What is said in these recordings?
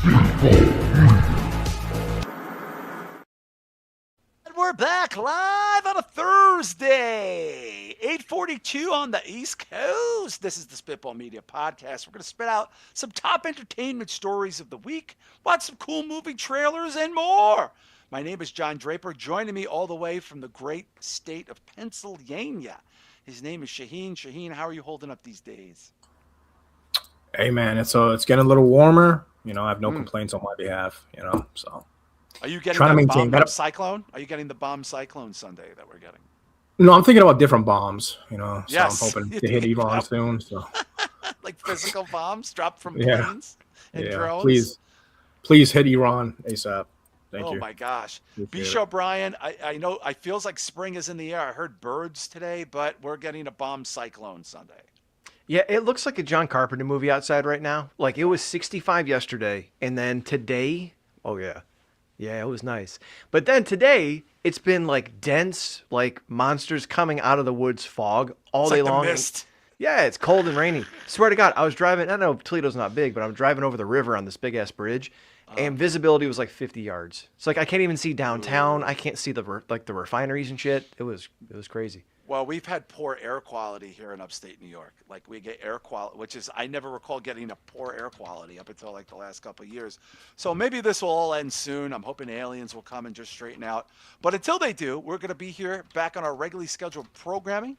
And we're back live on a Thursday, 8:42 on the East Coast. This is the Spitball Media Podcast. We're going to spit out some top entertainment stories of the week, watch some cool movie trailers, and more. My name is John Draper. Joining me all the way from the great state of Pennsylvania, his name is Shaheen. Shaheen, how are you holding up these days? Hey man, it's getting a little warmer. I have no complaints on my behalf. So Are you getting trying to the maintain bomb that. cyclone? Are you getting the bomb cyclone Sunday that we're getting? No, I'm thinking about different bombs. So Yes. I'm hoping to hit Iran soon. So Like physical bombs dropped from yeah, planes and drones? please hit Iran ASAP. Thank you. Oh my gosh. Appreciate Bisho Brian, I know it feels like spring is in the air. I heard birds today, but we're getting a bomb cyclone Sunday. Yeah, it looks like a John Carpenter movie outside right now. Like it was 65 yesterday, and then today, oh yeah. Yeah, it was nice. But then today, it's been like dense, like monsters coming out of the woods fog all It's day like long. the mist. Yeah, it's cold and rainy. Swear to God, I was driving, I know Toledo's not big, but I'm driving over the river on this big ass bridge, and visibility was like 50 yards. It's like I can't even see downtown. I can't see the refineries and shit. It was crazy. Well, we've had poor air quality here in upstate New York. Like we get air quality, which is I never recall getting a poor air quality up until like the last couple of years. So maybe this will all end soon. I'm hoping aliens will come and just straighten out. But until they do, we're going to be here back on our regularly scheduled programming.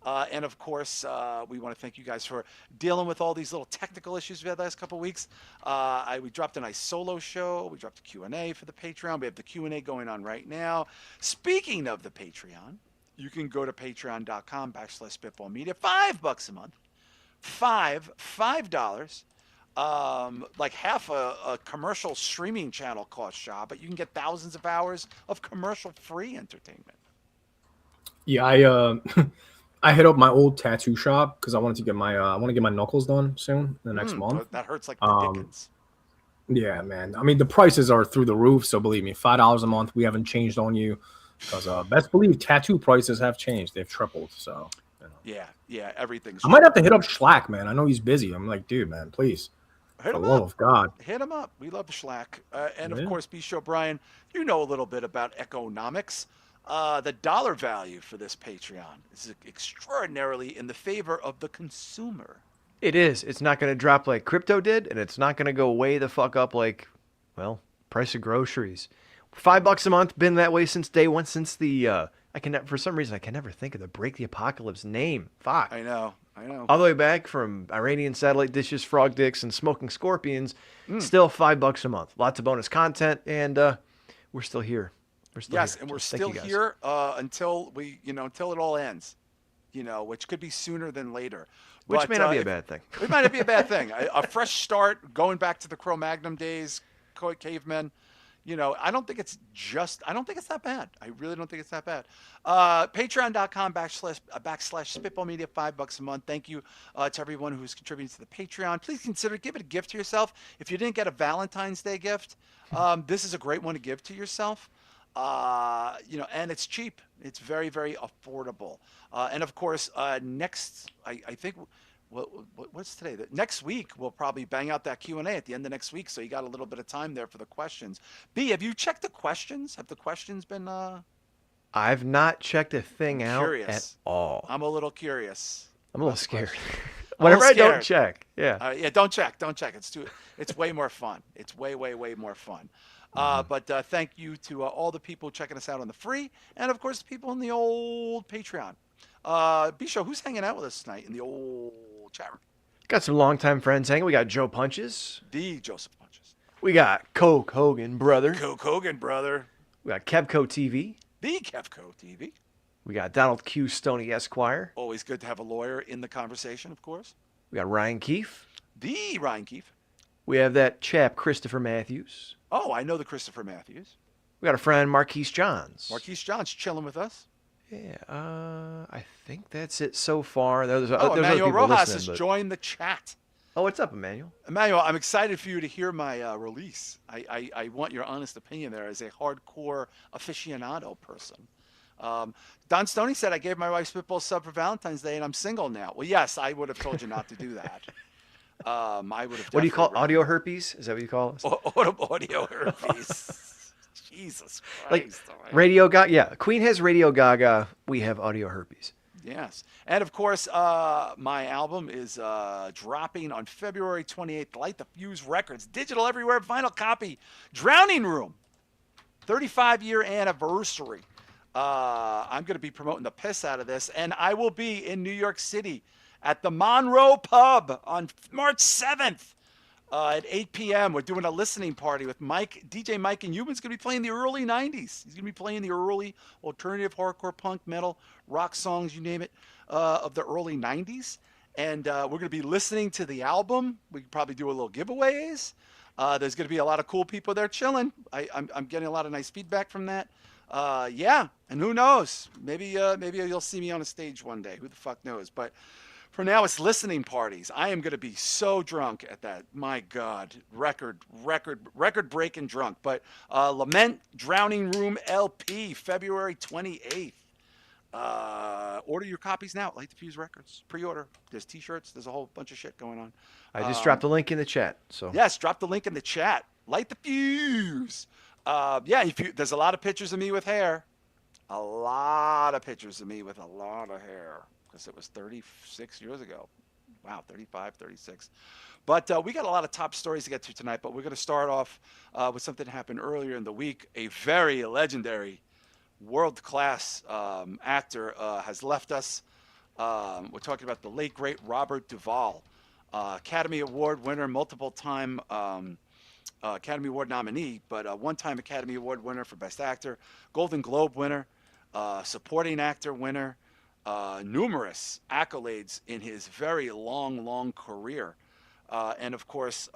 And of course, we want to thank you guys for dealing with all these little technical issues we had the last couple of weeks. We dropped a nice solo show. We dropped a Q&A for the Patreon. We have the Q&A going on right now. Speaking of the Patreon, you can go to patreon.com/spitballmedia. $5 a month. $5. Like half a commercial streaming channel costs, Shah, but you can get thousands of hours of commercial-free entertainment. Yeah, I hit up my old tattoo shop because I wanted to get my knuckles done soon in the next month. That hurts like the Dickens. Yeah, man. I mean, the prices are through the roof, so believe me, $5 a month. We haven't changed on you because best believe tattoo prices have changed. They've tripled. So Yeah, everything's. I might have to hit up Schlack, man. I know he's busy. I'm like, dude, man, please. Hit For him the love up. of God. Hit him up. We love Schlack. And Yeah. of course, Bisho Brian, you know a little bit about economics. The dollar value for this Patreon is extraordinarily in the favor of the consumer. It is. It's not going to drop like crypto did, and it's not going to go way the fuck up like, well, price of groceries. $5 a month, been that way since day one, since the, for some reason, I can never think of the Break the Apocalypse name. Fuck. I know. All the way back from Iranian satellite dishes, frog dicks, and smoking scorpions, still $5 a month. Lots of bonus content, and we're still here. Yes, and we're still here until until it all ends, which could be sooner than later. Which may not be a bad thing. It might not be a bad thing. A fresh start, going back to the Cro-Magnon days, cavemen. I don't think it's that bad. I really don't think it's that bad. Patreon.com/spitballmedia, $5 a month. Thank you to everyone who's contributing to the Patreon. Please consider give it a gift to yourself. If you didn't get a Valentine's Day gift, this is a great one to give to yourself. And it's cheap. It's very, very affordable. And of course, next, I think, what's today? Next week, we'll probably bang out that Q&A at the end of next week. So you got a little bit of time there for the questions. B, have you checked the questions? Have the questions been? I've not checked a thing out at all. I'm a little curious. I'm a little scared. Whenever I don't check, don't check. It's way more fun. It's way, way, way more fun. But thank you to all the people checking us out on the free, and of course the people in the old Patreon. Bisho, who's hanging out with us tonight in the old chat room? Got some longtime friends hanging. We got Joe Punches. The Joseph Punches. We got Coke Hogan Brother. Coke Hogan Brother. We got Kevco TV. The Kevco TV. We got Donald Q. Stoney Esquire. Always good to have a lawyer in the conversation, of course. We got Ryan Keefe. The Ryan Keefe. We have that chap, Christopher Matthews. Oh, I know the Christopher Matthews. We got a friend, Marquise Johns. Marquise Johns chilling with us. Yeah, I think that's it so far. There's Emmanuel Rojas has joined the chat. Oh, what's up, Emmanuel? Emmanuel, I'm excited for you to hear my release. I want your honest opinion there as a hardcore aficionado person. Don Stoney said I gave my wife Spitball sub for Valentine's Day and I'm single now. Well, yes, I would have told you not to do that. I would have. What do you call definitely audio herpes? Is that what you call it? audio herpes? Jesus Like Christ! Radio Gaga. Yeah, Queen has Radio Gaga. We have audio herpes. Yes. And of course, my album is dropping on February 28th. Light the Fuse Records. Digital everywhere. Vinyl copy. Drowning Room. 35-year anniversary. I'm going to be promoting the piss out of this. And I will be in New York City at the Monroe Pub on March 7th. At 8 p.m., we're doing a listening party with DJ Mike, and Euban's going to be playing the early 90s. He's going to be playing the early alternative, hardcore, punk, metal, rock songs, you name it, of the early 90s. And we're going to be listening to the album. We could probably do a little giveaways. There's going to be a lot of cool people there chilling. I'm getting a lot of nice feedback from that. Yeah, and who knows? Maybe you'll see me on a stage one day. Who the fuck knows? But for now, it's listening parties. I am going to be so drunk at that. My God, record-breaking drunk. But Lament Drowning Room LP, February 28th. Order your copies now. Light the Fuse Records. Pre-order. There's T-shirts. There's a whole bunch of shit going on. I just dropped the link in the chat. So yes, drop the link in the chat. Light the Fuse. Yeah, there's a lot of pictures of me with hair. A lot of pictures of me with a lot of hair. Because it was 36 years ago. Wow, 35, 36. But we got a lot of top stories to get to tonight, but we're going to start off with something that happened earlier in the week. A very legendary, world-class actor has left us. We're talking about the late, great Robert Duvall, Academy Award winner, multiple-time Academy Award nominee, but one-time Academy Award winner for Best Actor, Golden Globe winner, supporting actor winner, numerous accolades in his very long career. And of course,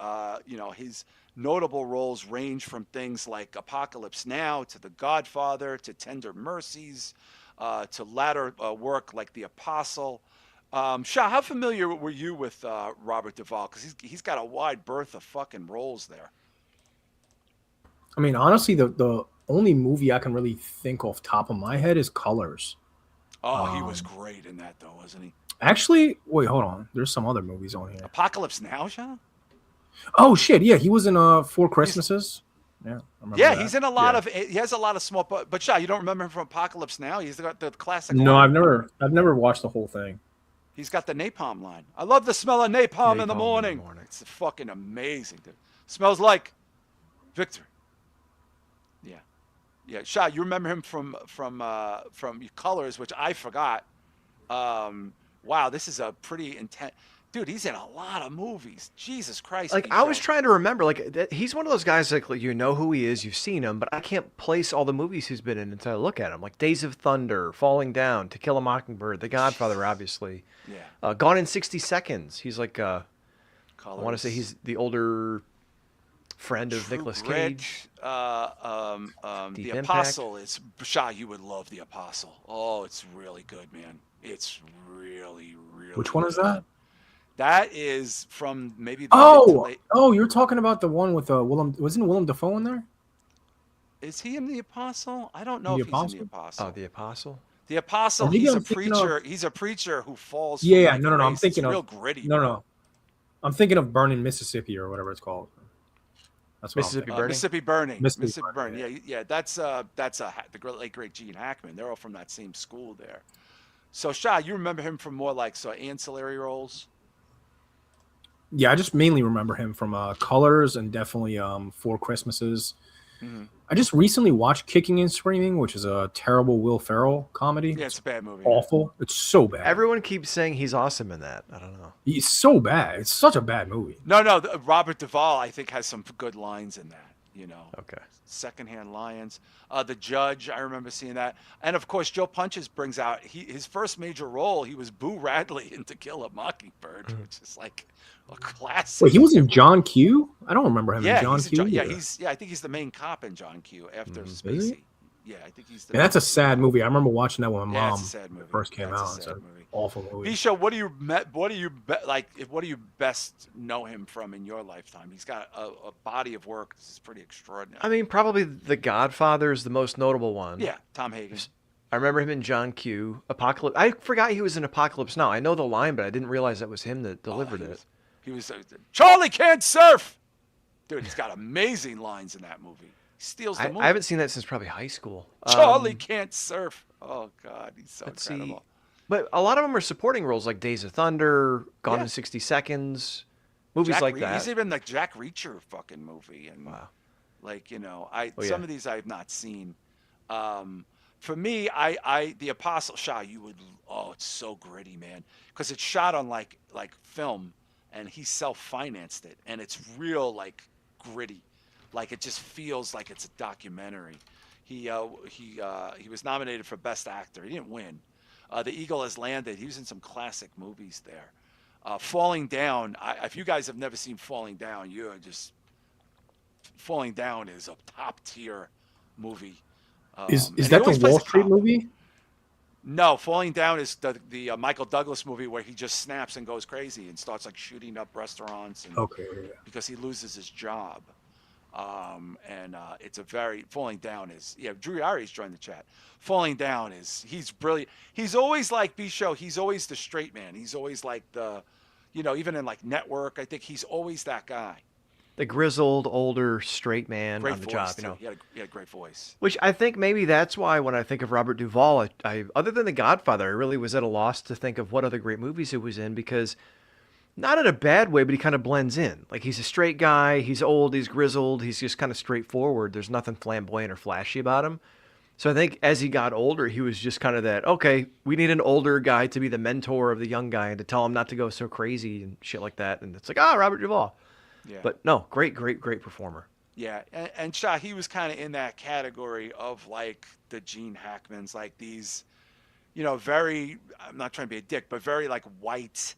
his notable roles range from things like Apocalypse Now to The Godfather to Tender Mercies to latter work like The Apostle. Shah, how familiar were you with Robert Duvall? Because he's got a wide berth of fucking roles there. I mean, honestly, the only movie I can really think off top of my head is Colors. Oh, he was great in that, though, wasn't he? Actually, wait, hold on. There's some other movies on here. Apocalypse Now, Shah? Oh shit, yeah, he was in Four Christmases. Yeah, I remember that. He's in a lot of. He has a lot of small. But Shah, you don't remember him from Apocalypse Now? He's got the classic. No, line. I've never watched the whole thing. He's got the napalm line. I love the smell of napalm in the morning. It's fucking amazing, dude. Smells like Victor. Yeah, Shah, you remember him from Colors, which I forgot. Wow, this is a pretty intense. Dude, he's in a lot of movies. Jesus Christ. Like, I was trying to remember, like, he's one of those guys, like, you know who he is, you've seen him, but I can't place all the movies he's been in until I look at him. Like Days of Thunder, Falling Down, To Kill a Mockingbird, The Godfather, obviously. Yeah. Gone in 60 Seconds. He's like, I Colors. want to say he's the older friend of Nicolas Cage. The Impact. Apostle is. Shah, you would love The Apostle. Oh, it's really good, man. It's really Which one good. is that? That is from maybe the mid to late. Oh, you're talking about the one with Willem. Wasn't Willem Dafoe in there? Is he in The Apostle? I don't know if he's in The Apostle. Oh, The Apostle. The Apostle. Maybe He's I'm a thinking preacher. He's a preacher who falls. Yeah, from, no. grace. I'm thinking it's of real gritty. No. I'm thinking of Burning Mississippi or whatever it's called. That's what Mississippi I'm Mississippi Burning. Mississippi Burning. Yeah. That's the late great Gene Hackman. They're all from that same school there. So Shah, you remember him from more like ancillary roles? Yeah, I just mainly remember him from Colors and definitely Four Christmases. Mm-hmm. I just recently watched Kicking and Screaming, which is a terrible Will Ferrell comedy. Yeah, it's a bad movie. Awful. It's so bad. Everyone keeps saying he's awesome in that. I don't know. He's so bad. It's such a bad movie. No. Robert Duvall, I think, has some good lines in that. Okay. Secondhand Lions. The Judge, I remember seeing that. And of course, Joe Punches brings out his first major role. He was Boo Radley in To Kill a Mockingbird, which is like a classic. Wait, he was in John Q? I don't remember him in John Q. I think he's the main cop in John Q after Spacey. Is he? Yeah, I think he's the. And that's a sad movie. I remember watching that with my mom. It's a sad movie. First came That's out. a It's sad an movie. awful movie. Bisha, what do you best know him from in your lifetime? He's got a body of work. This is pretty extraordinary. I mean, probably The Godfather is the most notable one. Yeah, Tom Hagen. I remember him in John Q. Apocalypse. I forgot he was in Apocalypse Now. I know the line, but I didn't realize that was him that delivered it. He was Charlie can't surf. Dude, he's got amazing lines in that movie. He steals the movie. I haven't seen that since probably high school. Charlie can't surf. Oh God, he's so incredible. See. But a lot of them are supporting roles like Days of Thunder, Gone Yeah. in 60 Seconds, movies like that. He's even the Jack Reacher fucking movie, and Wow. like Oh, some yeah. of these I have not seen. For me, I the Apostle Shah, you would it's so gritty, man, because it's shot on like film, and he self-financed it, and it's real like gritty, like it just feels like it's a documentary. He was nominated for Best Actor. He didn't win. The Eagle Has Landed. He was in some classic movies there. Falling Down. If you guys have never seen Falling Down, you're just Falling Down is a top tier movie. Is and that he always the plays Wall a Street cop. movie? No, Falling Down is the Michael Douglas movie where he just snaps and goes crazy and starts like shooting up restaurants and Okay. Yeah. because he loses his job. It's a very Falling Down is Drew Ari's joined the chat. Falling Down he's brilliant. He's always like B-Show. He's always the straight man. He's always like the, even in like Network, I think he's always that guy. The grizzled, older, straight man Great on the voice, job, too. He had a great voice. Which I think maybe that's why when I think of Robert Duvall, I other than The Godfather, I really was at a loss to think of what other great movies he was in because not in a bad way, but he kind of blends in. Like he's a straight guy, he's old, he's grizzled, he's just kind of straightforward. There's nothing flamboyant or flashy about him. So I think as he got older, he was just kind of that, okay, we need an older guy to be the mentor of the young guy and to tell him not to go so crazy and shit like that. And it's like, Robert Duvall. Yeah. But no, great performer. Yeah, and Shah, he was kind of in that category of like the Gene Hackmans, like these, very, I'm not trying to be a dick, but very like white,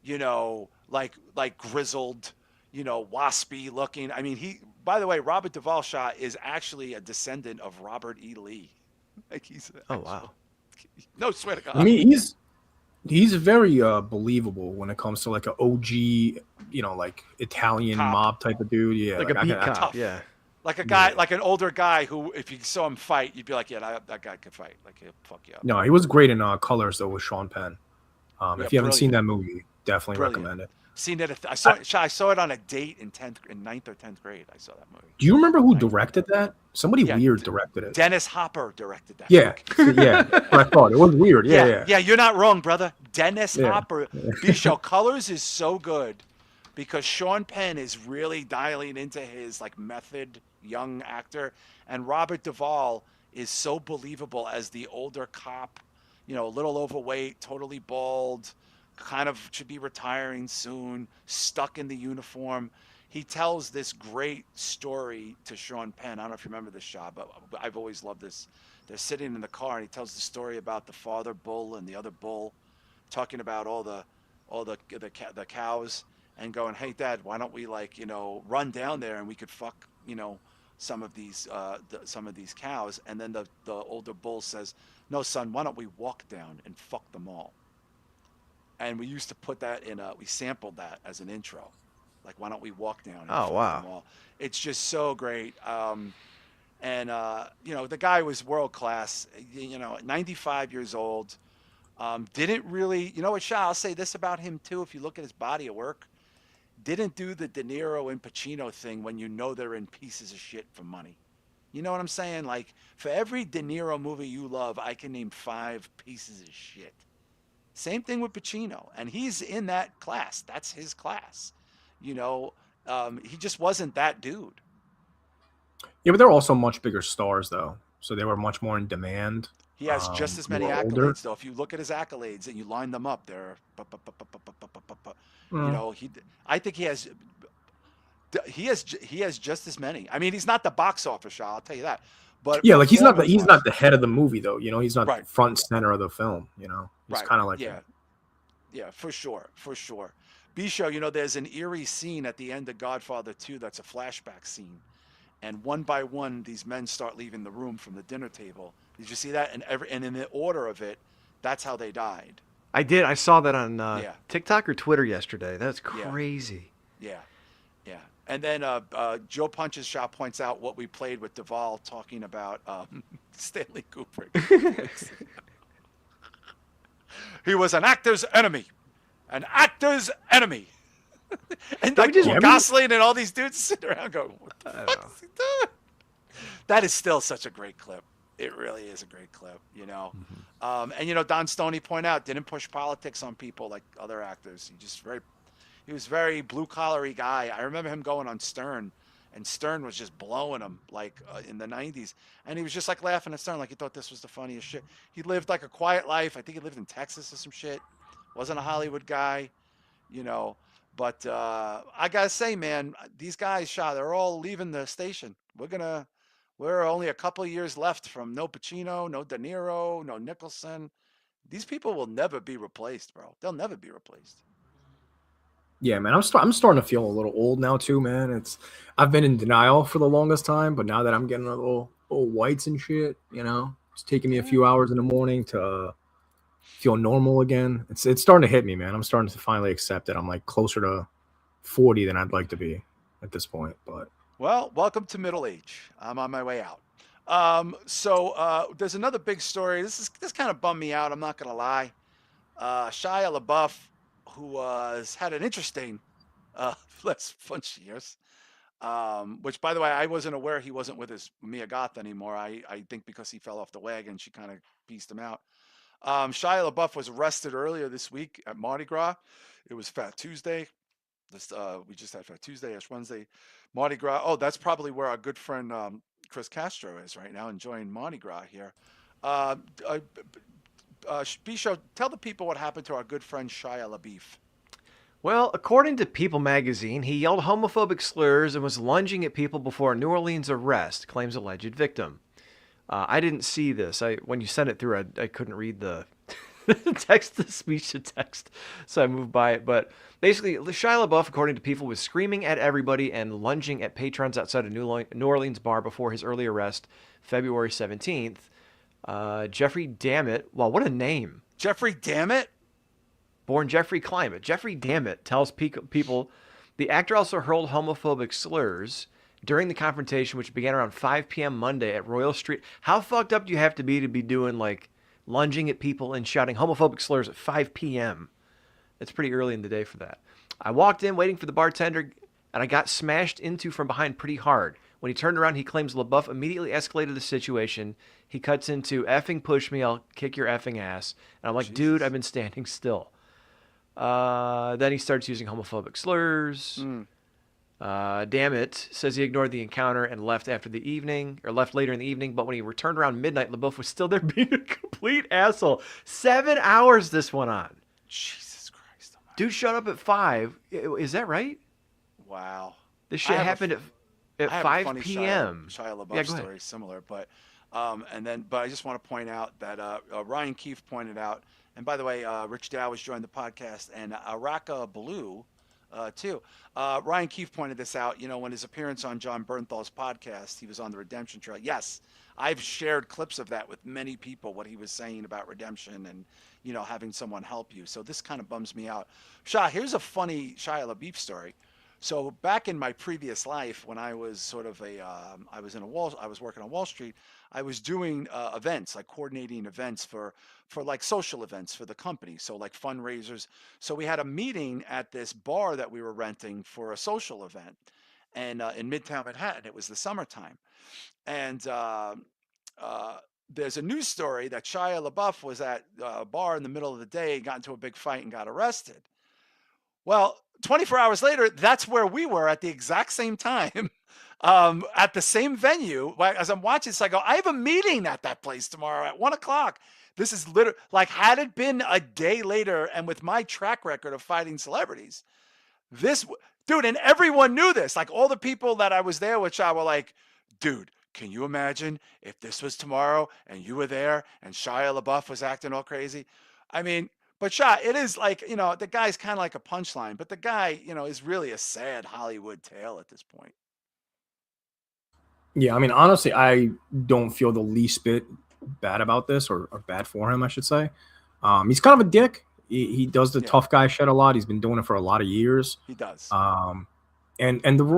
like grizzled, waspy looking. I mean, by the way, Robert Duvall Shah is actually a descendant of Robert E. Lee. Like he's Wow. No, swear to God. I mean, he's very believable when it comes to like an OG, like Italian Cop. mob type of dude. Yeah, Like a beat cop, tough. yeah. Like a guy, like an older guy who, if you saw him fight, you'd be like, yeah, that guy could fight. Like he'll fuck you up. No, he was great in Colors though with Sean Penn. If you haven't seen that movie, definitely Brilliant. recommend it. Seen it. I saw it on a date in 9th or 10th grade. I saw that movie. Do you remember who directed that? Somebody Yeah, weird directed it. Dennis Hopper directed that. Yeah, yeah. I thought it was weird. Yeah. Yeah, you're not wrong, brother. Dennis Yeah. Hopper. B-Show Colors is so good because Sean Penn is really dialing into his like method young actor, and Robert Duvall is so believable as the older cop, a little overweight, totally bald, kind of should be retiring soon, stuck in the uniform. He tells this great story to Sean Penn. I don't know if you remember this, Shah, but I've always loved this. They're sitting in the car, and he tells the story about the father bull and the other bull, talking about all the cows, and going, "Hey, Dad, why don't we run down there and we could fuck some of these cows?" And then the older bull says, "No, son, why don't we walk down and fuck them all?" And we used to put that we sampled that as an intro. Like, why don't we walk down and fuck them all? It's just so great. The guy was world class, 95 years old. Didn't really, what, Shah, I'll say this about him too, if you look at his body of work, didn't do the De Niro and Pacino thing when they're in pieces of shit for money. You know what I'm saying? Like, for every De Niro movie you love, I can name 5 pieces of shit. Same thing with Pacino, and he's in that class. That's his class. He just wasn't that dude. Yeah, but they're also much bigger stars though, so they were much more in demand. He has just as many they were accolades, older. though. If you look at his accolades and you line them up, they're, I think he has just as many. I mean, he's not the box office Shah, I'll tell you that. But Yeah, like he's not the head of the movie though. He's not Right. front and center of the film. He's Right. kind of like Yeah, for sure. B-Show, there's an eerie scene at the end of Godfather 2 that's a flashback scene. And one by one, these men start leaving the room from the dinner table. Did you see that? And in the order of it, that's how they died. I did. I saw that on Yeah. TikTok or Twitter yesterday. That's crazy. Yeah. And then Joe Punch's Shop points out what we played with Duvall talking about Stanley Kubrick. He was an actor's enemy. An actor's enemy. And Don't like we just- Gosling and all these dudes sitting around going, "What the I don't fuck know. is he doing?" That is still such a great clip. It really is a great clip, you know. And you know, Don Stoney point out didn't push politics on people like other actors. He was very blue collary guy. I remember him going on Stern, and Stern was just blowing him like in the '90s, and he was just like laughing at Stern like he thought this was the funniest shit. He lived like a quiet life. I think he lived in Texas or some shit. Wasn't a Hollywood guy, you know. But I gotta say, man, these guys, Shah, they're all leaving the station. We're only a couple of years left from no Pacino, no De Niro, no Nicholson. These people will never be replaced, bro. They'll never be replaced. Yeah, man, I'm starting to feel a little old now too, man. I've been in denial for the longest time, but now that I'm getting a little whites and shit, you know, it's taking me a few hours in the morning to feel normal again. It's starting to hit me, man. I'm starting to finally accept it. I'm like closer to 40 than I'd like to be at this point. But Well, welcome to middle age. I'm on my way out. There's another big story. This kind of bummed me out. I'm not gonna lie. Shia LaBeouf, who had an interesting last bunch of years. Which, by the way, I wasn't aware he wasn't with his Mia Goth anymore. I think because he fell off the wagon, she kind of pieced him out. Shia LaBeouf was arrested earlier this week at Mardi Gras. It was Fat Tuesday. We just had Fat Tuesday, Ash Wednesday, Mardi Gras. Oh, that's probably where our good friend Chris Castro is right now, enjoying Mardi Gras here. Bisho, tell the people what happened to our good friend Shia LaBeouf. Well, according to People magazine, he yelled homophobic slurs and was lunging at people before a New Orleans arrest, claims alleged victim. I didn't see this. When you sent it through, I couldn't read the text to speech to text, so I moved by it. But basically, Shia LaBeouf, according to People, was screaming at everybody and lunging at patrons outside a New Orleans bar before his early arrest, February 17th. Jeffrey Dammit, wow, what a name. Jeffrey Dammit? Born Jeffrey Climate. Jeffrey Dammit tells people the actor also hurled homophobic slurs during the confrontation, which began around 5 p.m. Monday at Royal Street. How fucked up do you have to be doing, like, lunging at people and shouting homophobic slurs at 5 p.m.? It's pretty early in the day for that. I walked in waiting for the bartender, and I got smashed into from behind pretty hard. When he turned around, he claims LaBeouf immediately escalated the situation. He cuts into effing push me, I'll kick your effing ass. And I'm like, Jesus. Dude, I've been standing still. Then he starts using homophobic slurs. Damn it, says he ignored the encounter and left later in the evening. But when he returned around midnight, LaBeouf was still there being a complete asshole. 7 hours this went on. Jesus Christ. Oh my Dude showed up at 5. Is that right? Wow. This shit happened at I have a 5 funny p.m. Shia LaBeouf Yeah, go ahead. story similar, but I just want to point out that Ryan Keefe pointed out, and by the way, Rich Dow has joined the podcast, and Araka Blue too. Ryan Keefe pointed this out. You know, when his appearance on John Bernthal's podcast, he was on the Redemption Trail. Yes, I've shared clips of that with many people. What he was saying about redemption and having someone help you. So this kind of bums me out. Shah, here's a funny Shia LaBeouf story. So back in my previous life, when I was sort of I was working on Wall Street. I was doing events, like coordinating events for like social events for the company. So like fundraisers. So we had a meeting at this bar that we were renting for a social event, and in Midtown Manhattan. It was the summertime, and there's a news story that Shia LaBeouf was at a bar in the middle of the day, got into a big fight, and got arrested. Well, 24 hours later, that's where we were at the exact same time, at the same venue. As I'm watching this, I go, I have a meeting at that place tomorrow at 1:00. This is literally like, had it been a day later, and with my track record of fighting celebrities, dude, and everyone knew this. Like all the people that I was there with, were like, dude, can you imagine if this was tomorrow and you were there and Shia LaBeouf was acting all crazy? I mean, but Shah, it is like, the guy's kind of like a punchline, but the guy, is really a sad Hollywood tale at this point. yeah, I mean, honestly, I don't feel the least bit bad about this, or bad for him, I should say. He's kind of a dick. He does the tough guy shit a lot. He's been doing it for a lot of years. He does. And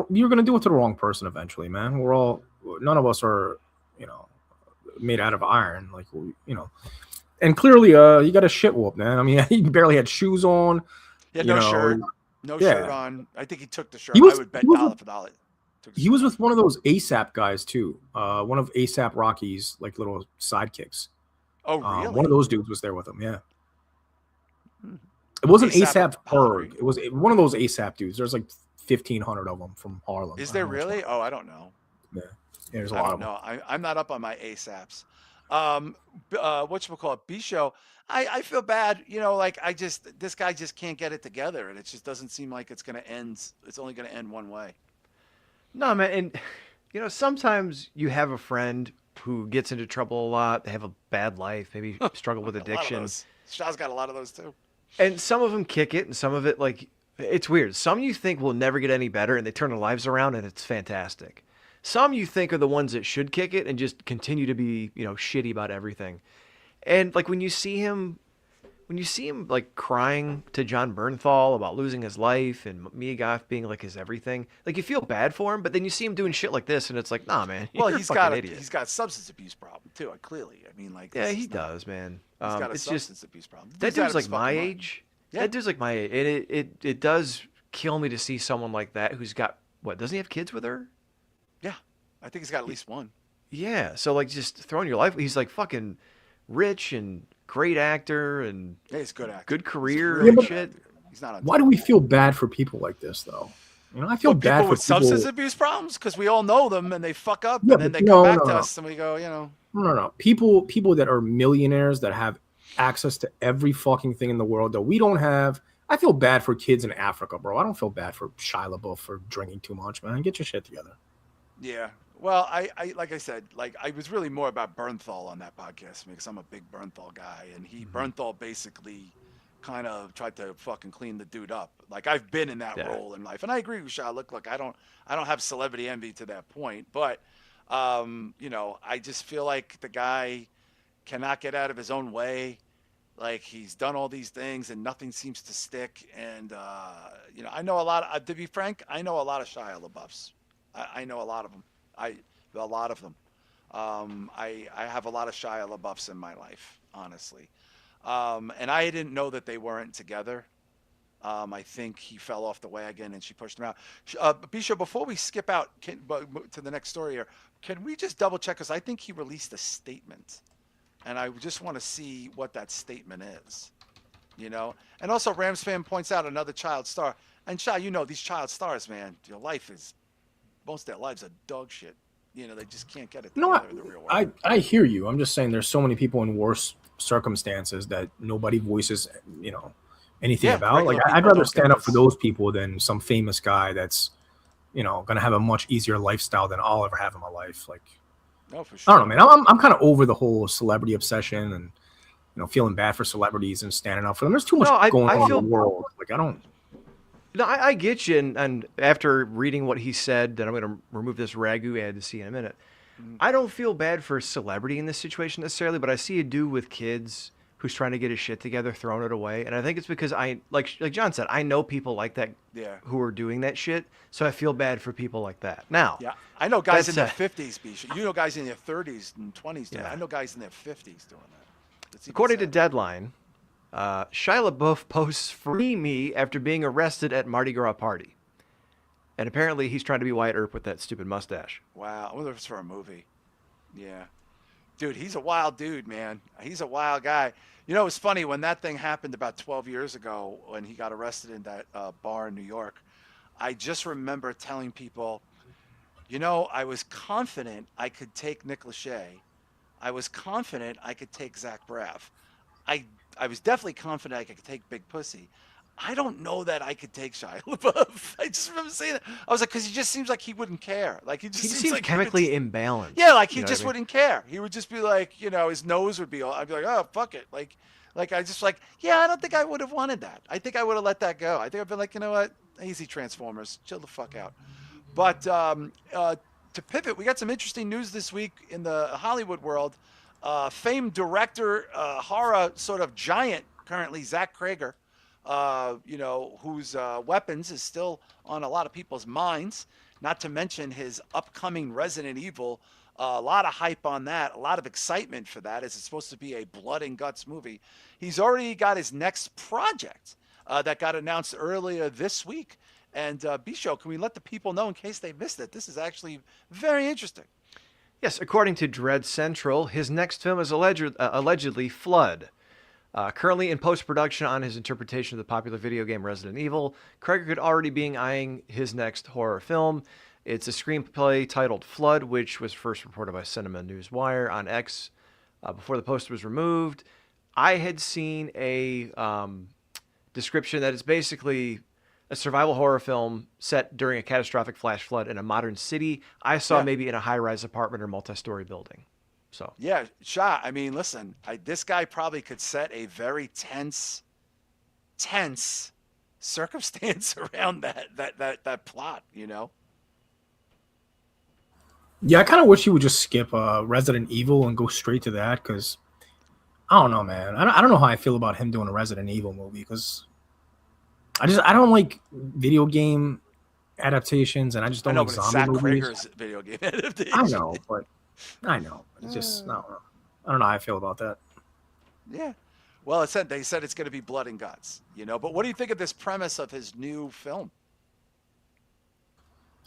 you're gonna do it to the wrong person eventually, man. None of us are, made out of iron, like And clearly, he got a shit whoop, man. I mean, he barely had shoes on. He had no shirt. No shirt Yeah. on. I think he took the shirt. He was- I would bet he was dollar with- for dollar. Took the He shirt was off. with one of those ASAP guys too. One of ASAP Rocky's like little sidekicks. Oh, really? One of those dudes was there with him. Yeah. Hmm. It wasn't A$AP ASAP Pottery. Ferg. It was one of those ASAP dudes. There's like 1,500 of them from Harlem. Is I there don't know which really? one. Oh, I don't know. Yeah, there's a I lot don't of them. know. I'm not up on my ASAPs. Whatchamacallit, B-Show. I feel bad, like this guy just can't get it together, and it just doesn't seem like it's gonna end. It's only gonna end one way. No, man, and sometimes you have a friend who gets into trouble a lot. They have a bad life, maybe struggle with A lot of addiction, those. Shah's got a lot of those too. and some of them kick it, and some of it it's weird. Some you think will never get any better, and they turn their lives around, and it's fantastic. Some you think are the ones that should kick it and just continue to be shitty about everything. And like when you see him like crying to John Bernthal about losing his life and Mia Goth being like his everything, like you feel bad for him, but then you see him doing shit like this, and it's like, nah, man, Well, you're he's a got fucking idiot. he's got a substance abuse problem too. Clearly, I mean, like Yeah, this he is not- does, man. He's got a It's substance just abuse problem. that Dude's out dude's of like his my fucking mind. age. Yeah. That dude's like my age, and it does kill me to see someone like that who's got what? Doesn't he have kids with her? Yeah, I think he's got at least one. Yeah, so like just throwing your life. He's like fucking rich and great actor and Yeah, he's a good actor. good He's a career really and good shit. actor. He's not on. Why do we feel bad for people like this, though? I feel Well, bad people for with people. substance abuse problems because we all know them and they fuck up Yeah, and then but they come back no, to no. us and we go, No. People that are millionaires that have access to every fucking thing in the world that we don't have. I feel bad for kids in Africa, bro. I don't feel bad for Shia LaBeouf for drinking too much, man. Get your shit together. Yeah. Well, I like I said, like I was really more about Bernthal on that podcast because I'm a big Bernthal guy, and Bernthal basically kind of tried to fucking clean the dude up. Like I've been in that Yeah. role in life, and I agree with Shah. Look, I don't have celebrity envy to that point, but I just feel like the guy cannot get out of his own way. Like he's done all these things and nothing seems to stick. And I know a lot. To be frank, I know a lot of Shia LaBeoufs. I know a lot of them. A lot of them. I have a lot of Shia LaBeoufs in my life, honestly. And I didn't know that they weren't together. I think he fell off the wagon and she pushed him out. Bisha, before we skip out to the next story here, can we just double check? Because I think he released a statement. And I just want to see what that statement is. And also Rams fan points out another child star. And Shah, these child stars, man, most of their lives are dog shit. They just can't get it together in the real world. I hear you. I'm just saying there's so many people in worse circumstances that nobody voices, anything about. regular Like people I'd rather don't stand get up for this. those people than some famous guy that's, gonna have a much easier lifestyle than I'll ever have in my life. Like No, for sure. I don't know, man. I'm kind of over the whole celebrity obsession and feeling bad for celebrities and standing up for them. There's too much going on in the world. Like I don't. No, I get you, and after reading what he said, that I'm going to remove this ragu ad to see in a minute. I don't feel bad for celebrity in this situation necessarily, but I see a dude with kids who's trying to get his shit together, throwing it away, and I think it's because like John said, I know people like that who are doing that shit, so I feel bad for people like that. Now, Yeah, I know guys in their that's, 50s, Bisha. You know guys in their 30s and 20s doing Yeah. that. I know guys in their 50s doing that. That's even according to sad. Deadline, Shia LaBeouf posts "Free me" after being arrested at Mardi Gras party, and apparently he's trying to be Wyatt Earp with that stupid mustache. Wow, I wonder if it's for a movie. Yeah. Dude, he's a wild dude, man. He's a wild guy. It's funny, when that thing happened about 12 years ago, when he got arrested in that bar in New York, I just remember telling people, I was confident I could take Nick Lachey. I was confident I could take Zach Braff. I was definitely confident I could take Big Pussy. I don't know that I could take Shia LaBeouf. I just remember saying that. I was like, because he just seems like he wouldn't care. Like he just He seems seems like chemically he would, imbalanced. yeah, like he You know just what I mean? wouldn't care. He would just be like, his nose would be all. I'd be like, oh fuck it. Like I just like, yeah, I don't think I would have wanted that. I think I would have let that go. I think I'd been like, you know what, easy Transformers, chill the fuck out. But to pivot, we got some interesting news this week in the Hollywood world. Famed director, horror sort of giant currently, Zach Cregger, whose Weapons is still on a lot of people's minds, not to mention his upcoming Resident Evil. A lot of hype on that, a lot of excitement for that, as it's supposed to be a blood and guts movie. He's already got his next project that got announced earlier this week. And Bisho, can we let the people know in case they missed it? This is actually very interesting. Yes, according to Dread Central, his next film is allegedly Flood. Currently in post-production on his interpretation of the popular video game Resident Evil, Cregger could already be eyeing his next horror film. It's a screenplay titled Flood, which was first reported by Cinema Newswire on X before the post was removed. I had seen a description that it's basically a survival horror film set during a catastrophic flash flood in a modern city. I saw maybe in a high-rise apartment or multi-story building. So yeah, Shah. I mean, listen, this guy probably could set a very tense circumstance around that plot. You know. Yeah, I kind of wish he would just skip Resident Evil and go straight to that, because I don't know, man. I don't know how I feel about him doing a Resident Evil movie, because I don't like video game adaptations, and I just don't like zombie Zach movies. Cregger's video game adaptation. I know, but it's just I don't know how I feel about that. Yeah. Well, they said it's going to be blood and guts, you know. But what do you think of this premise of his new film?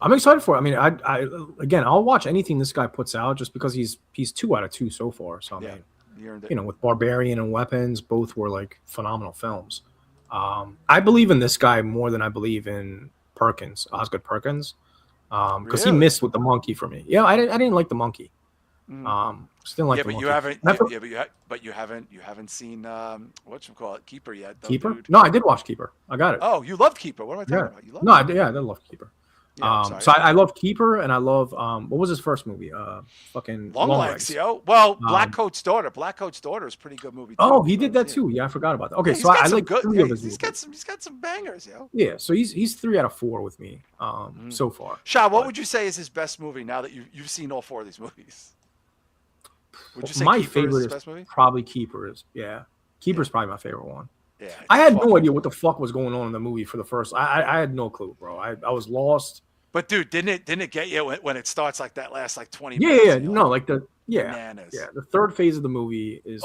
I'm excited for it. I mean, again, I'll watch anything this guy puts out, just because he's 2 out of 2 so far. So I mean, you know, with Barbarian and Weapons, both were like phenomenal films. I believe in this guy more than I believe in Osgood Perkins, because he missed with the monkey for me. Yeah, I didn't like the monkey. Just didn't like the monkey. But you haven't seen whatchamacallit, Keeper yet. Though, Keeper? Dude. No, I did watch Keeper. I got it. Oh, you loved Keeper. What am I talking about? You loved No, I did love Keeper. Yeah, so I love Keeper, and I love what was his first movie? Fucking Long Legs, yo. Well, Black Coat's Daughter. Black Coat's Daughter is a pretty good movie too. Oh, he did that too. Yeah, I forgot about that. Okay, so I like good. Of his he's got some bangers, yo. Yeah, so he's 3 out of 4 with me so far. Shah, what would you say is his best movie now that you've seen all 4 of these movies? Would you say my Keeper favorite is his best movie? Probably Keeper is. Yeah, Keeper's probably my favorite one. Yeah, I had no idea what the fuck was going on in the movie for the first. I had no clue, bro. I was lost. But dude, didn't it get you when it starts like that last like 20 minutes? Yeah, no, like bananas. Yeah, the third phase of the movie is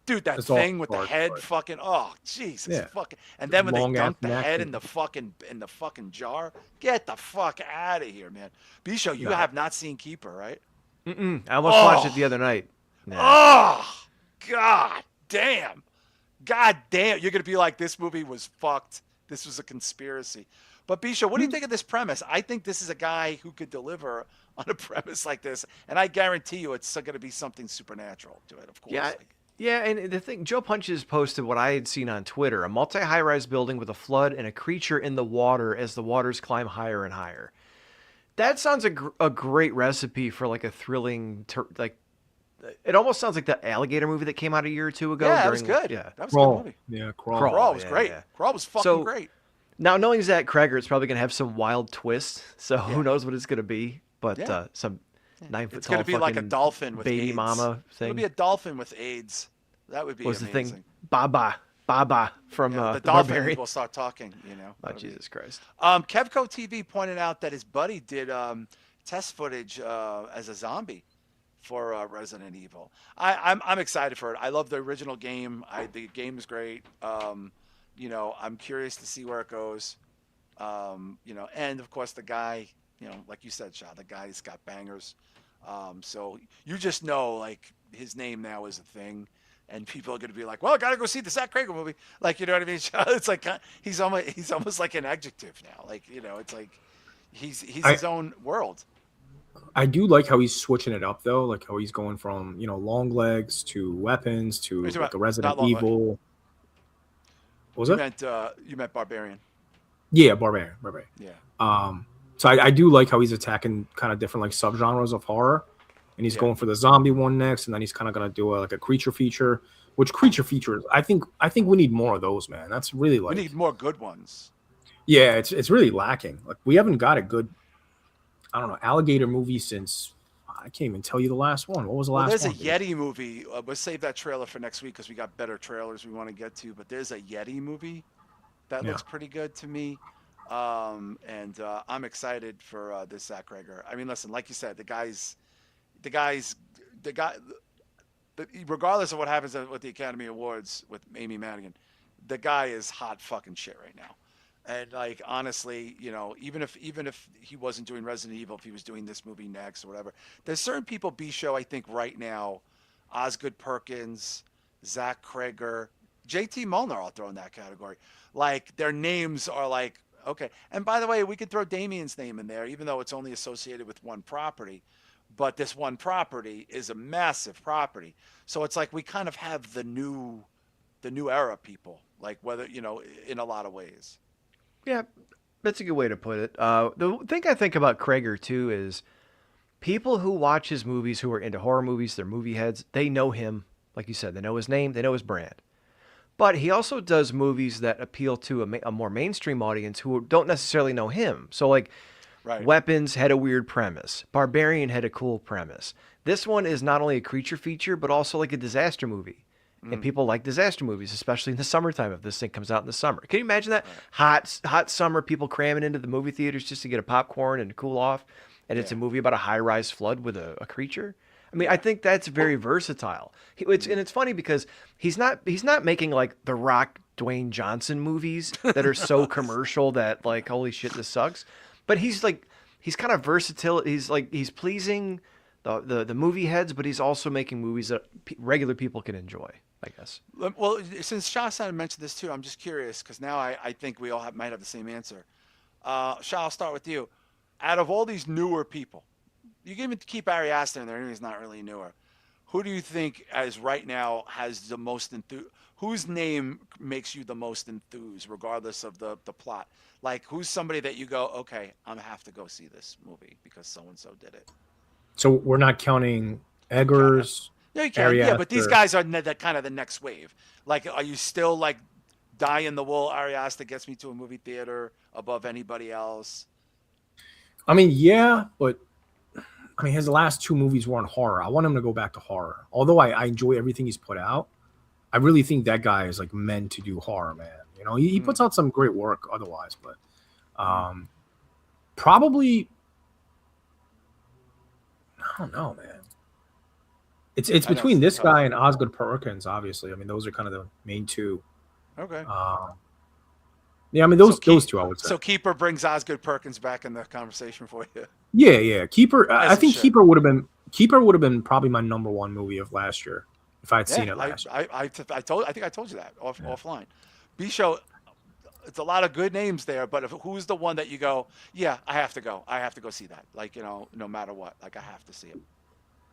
dude, that thing with the head fucking Jesus fucking, and then when they dunk the head in the fucking jar, get the fuck out of here, man. Bisho, you have not seen Keeper, right? I almost watched it the other night. Oh, god damn, you're gonna be like, this movie was fucked. This was a conspiracy. But Bisho, what do you think of this premise? I think this is a guy who could deliver on a premise like this, and I guarantee you it's going to be something supernatural to it, of course. Yeah, and the thing, Joe Punches posted what I had seen on Twitter: a multi-high-rise building with a flood and a creature in the water as the waters climb higher and higher. That sounds a great recipe for like a thrilling, it almost sounds like the alligator movie that came out a year or 2 ago. Yeah, that was good. Yeah, that was a good movie. Yeah, Crawl. Crawl was great. Yeah. Crawl was fucking great. Now, knowing Zach Cregger, it's probably going to have some wild twists, so who knows what it's going to be. But some 9-foot tall, it's going to be like a dolphin with baby AIDS. mama thing. It'll be a dolphin with AIDS. That would be amazing. The thing? Baba from the Barbarian. dolphin will start talking, you know. Oh, Jesus Christ. Kevco TV pointed out that his buddy did test footage as a zombie for Resident Evil. I'm excited for it. I love the original game. The game is great. You know, I'm curious to see where it goes. You know, and of course the guy, you know, like you said, Shah, the guy's got bangers. So you just know, like, his name now is a thing, and people are going to be like, well, I got to go see the Zach Cregger movie. Like, you know what I mean? Shah? It's like, he's almost like an adjective now. Like, you know, it's like, he's his own world. I do like how he's switching it up, though. Like how he's going from, you know, long legs to weapons to like a Resident Evil. What was it? You meant Barbarian. Yeah, Barbarian. Yeah. So I do like how he's attacking kind of different like subgenres of horror, and he's going for the zombie one next, and then he's kind of gonna do a creature feature. Which creature features? I think we need more of those, man. That's really like, we need more good ones. Yeah, it's really lacking. Like, we haven't got a good, I don't know, alligator movie since, I can't even tell you the last one. What was the last one? There's a Yeti movie. We'll save that trailer for next week because we got better trailers we want to get to. But there's a Yeti movie that looks pretty good to me. And I'm excited for this Zach Cregger. I mean, listen, like you said, the guy, regardless of what happens with the Academy Awards with Amy Madigan, the guy is hot fucking shit right now. And like honestly, even if he wasn't doing Resident Evil, if he was doing this movie next or whatever, there's certain people B show I think right now, Osgood Perkins, Zach Cregger, JT Mulner, I'll throw in that category. Like their names are like okay. And by the way, we could throw Damien's name in there, even though it's only associated with one property. But this one property is a massive property, so it's like we kind of have the new era people, like whether in a lot of ways. Yeah, that's a good way to put it. The thing I think about Cregger too is people who watch his movies, who are into horror movies, they're movie heads. They know him, like you said. They know his name. They know his brand. But he also does movies that appeal to a more mainstream audience who don't necessarily know him. So like. Right. Weapons had a weird premise. Barbarian had a cool premise. This one is not only a creature feature, but also like a disaster movie. And people like disaster movies, especially in the summertime if this thing comes out in the summer. Can you imagine that? Right. Hot summer, people cramming into the movie theaters just to get a popcorn and cool off. And it's a movie about a high-rise flood with a creature. I mean, I think that's very versatile. And it's funny because he's not making like The Rock, Dwayne Johnson movies that are so commercial that like, holy shit, this sucks. But he's kind of versatile. He's pleasing the movie heads, but he's also making movies that regular people can enjoy, I guess. Well, since Shah mentioned this too, I'm just curious because now I think we all might have the same answer. Shah, I'll start with you. Out of all these newer people, you can even keep Ari Aster in there, and he's not really newer. Who do you think, as right now, has the most whose name makes you the most enthused, regardless of the plot? Like, who's somebody that you go, okay, I'm gonna have to go see this movie because so and so did it. So we're not counting Eggers. No, you can. Yeah, but these guys are that kind of the next wave. Like, are you still like die in the wool? Ari Aster gets me to a movie theater above anybody else. I mean, yeah, but I mean, his last two movies were on horror. I want him to go back to horror. Although I enjoy everything he's put out, I really think that guy is like meant to do horror, man. He puts out some great work otherwise, but probably I don't know, man. It's between this guy and Osgood Perkins, obviously. I mean, those are kind of the main two. Okay. Yeah, I mean those two I would say. So Keeper brings Osgood Perkins back in the conversation for you. Yeah. Keeper. I think Keeper would have been probably my number one movie of last year if I had seen it last year. I think I told you that offline. B show. It's a lot of good names there, but who's the one that you go? Yeah, I have to go. I have to go see that. Like no matter what, like I have to see it.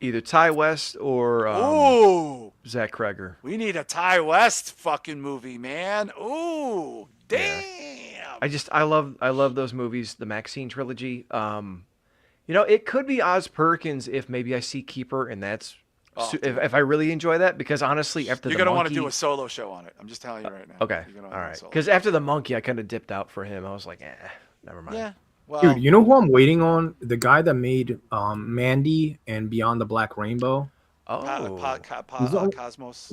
Either Ty West or Zach Cregger. We need a Ty West fucking movie, man. Ooh, damn. Yeah. I love those movies, the Maxine trilogy. It could be Oz Perkins if maybe I see Keeper, and that's if I really enjoy that, because honestly, after you're gonna want to do a solo show on it. I'm just telling you right now. Okay, all right. Because after the Monkey, I kind of dipped out for him. I was like, never mind. Yeah. Well, dude, you know who I'm waiting on? The guy that made Mandy and Beyond the Black Rainbow. Cosmos.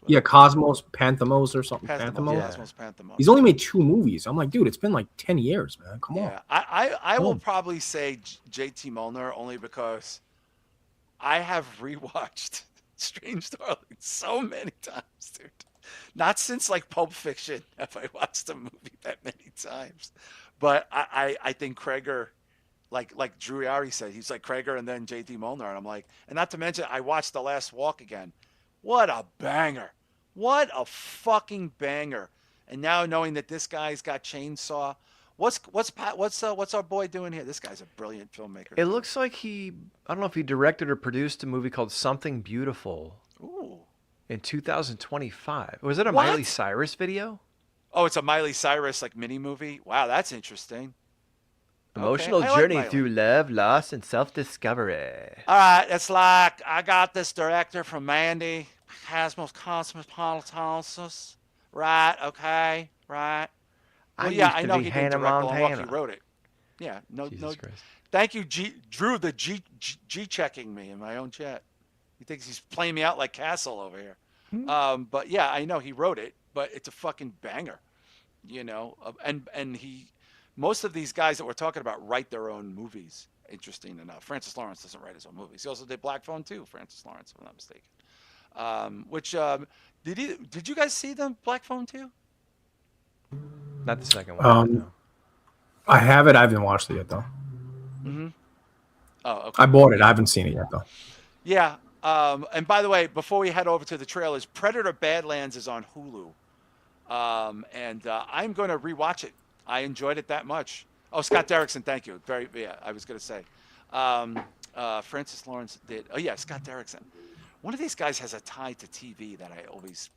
Yeah, Cosmos Panthamos or something. Panthamos. Cosmos Panthamos. He's only made 2 movies. I'm like, dude, it's been like 10 years, man. Come on. I will probably say JT Mulner only because I have rewatched Strange Darling so many times, dude. Not since like Pulp Fiction have I watched a movie that many times. But I think Cregger, like Drew Yari said, he's like Cregger and then JT Mulner. And I'm like, and not to mention, I watched The Last Walk again. What a banger. What a fucking banger. And now knowing that this guy's got Chainsaw, what's our boy doing here? This guy's a brilliant filmmaker. It looks like I don't know if he directed or produced a movie called Something Beautiful. Ooh. In 2025. Was it a Miley Cyrus video? Oh, it's a Miley Cyrus like mini movie. Wow, that's interesting. Emotional journey through love, loss, and self-discovery. All right, it's like I got this director from Mandy, Cosmopolitansis. Right, okay, right. Well, I know he didn't direct Long Walk, he wrote it. Yeah, no. Christ. Thank you, Drew, the G-checking me in my own chat. He thinks he's playing me out like Castle over here. But yeah, I know he wrote it, but it's a fucking banger, and most of these guys that we're talking about write their own movies. Interesting enough. Francis Lawrence doesn't write his own movies. He also did Black Phone too, Francis Lawrence, if I'm not mistaken. Which did you guys see the Black Phone too? Not the second one. No. I have it. I haven't watched it yet though. Mm-hmm. Oh, okay. I bought it. I haven't seen it yet though. Yeah. And by the way, before we head over to the trailers, Predator Badlands is on Hulu. And I'm going to rewatch it. I enjoyed it that much. Oh, Scott Derrickson, thank you. I was going to say. Francis Lawrence did. Oh, yeah, Scott Derrickson. One of these guys has a tie to TV that I always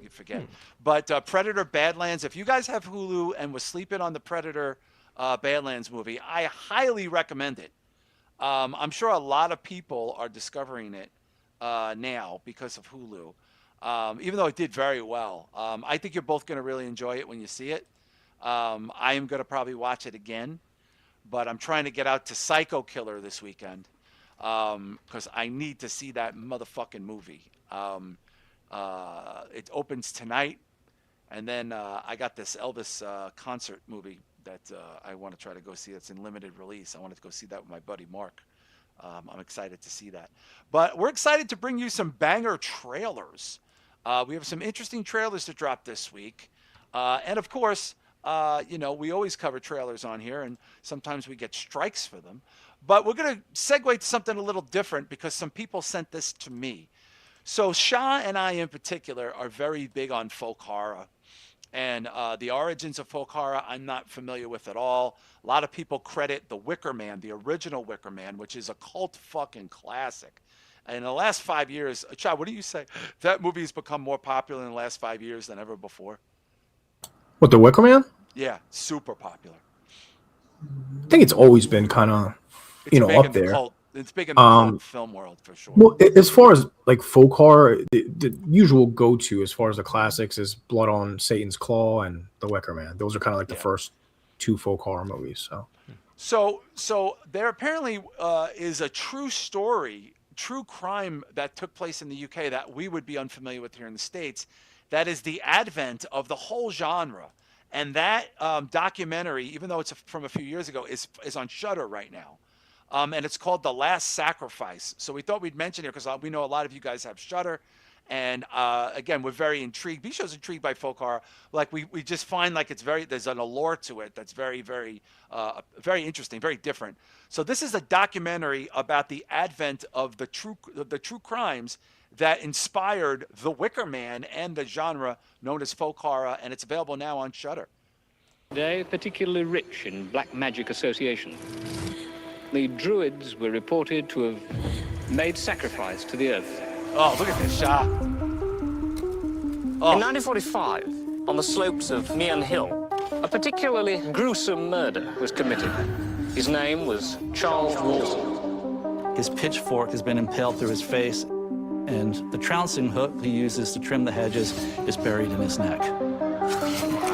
forget. But Predator Badlands, if you guys have Hulu and was sleeping on the Predator Badlands movie, I highly recommend it. I'm sure a lot of people are discovering it now because of Hulu, even though it did very well. I think you're both going to really enjoy it when you see it. I am going to probably watch it again, but I'm trying to get out to Psycho Killer this weekend because I need to see that motherfucking movie. It opens tonight, and then I got this Elvis concert movie that I want to try to go see. It's in limited release. I wanted to go see that with my buddy Mark. I'm excited to see that. But we're excited to bring you some banger trailers. We have some interesting trailers to drop this week. And of course, we always cover trailers on here, and sometimes we get strikes for them. But we're going to segue to something a little different because some people sent this to me. So Shah and I in particular are very big on folk horror. And the origins of folk horror, I'm not familiar with at all. A lot of people credit The Wicker Man, the original Wicker Man, which is a cult fucking classic. And in the last 5 years, Shah, what do you say? That movie has become more popular in the last 5 years than ever before. What, The Wicker Man? Yeah, super popular. I think it's always been kind of, up there. It's big in the cult film world for sure. Well, as far as like folk horror, the usual go-to as far as the classics is Blood on Satan's Claw and The Wicker Man. Those are kind of like the first two folk horror movies. So there apparently is a true story, true crime that took place in the UK that we would be unfamiliar with here in the States. That is the advent of the whole genre. And that documentary, even though it's from a few years ago, is on Shudder right now. And it's called The Last Sacrifice. So we thought we'd mention it because we know a lot of you guys have Shudder. And again, we're very intrigued. Bisho's intrigued by folk horror. Like we just find like there's an allure to it that's very, very, very interesting, very different. So this is a documentary about the advent of the true crimes that inspired The Wicker Man and the genre known as folk horror, and it's available now on Shudder. Today, particularly rich in black magic association. The Druids were reported to have made sacrifice to the earth. Oh, look at this shot. Oh. In 1945, on the slopes of Meehan Hill, a particularly gruesome murder was committed. His name was Charles Walsall. His pitchfork has been impaled through his face, and the trouncing hook he uses to trim the hedges is buried in his neck.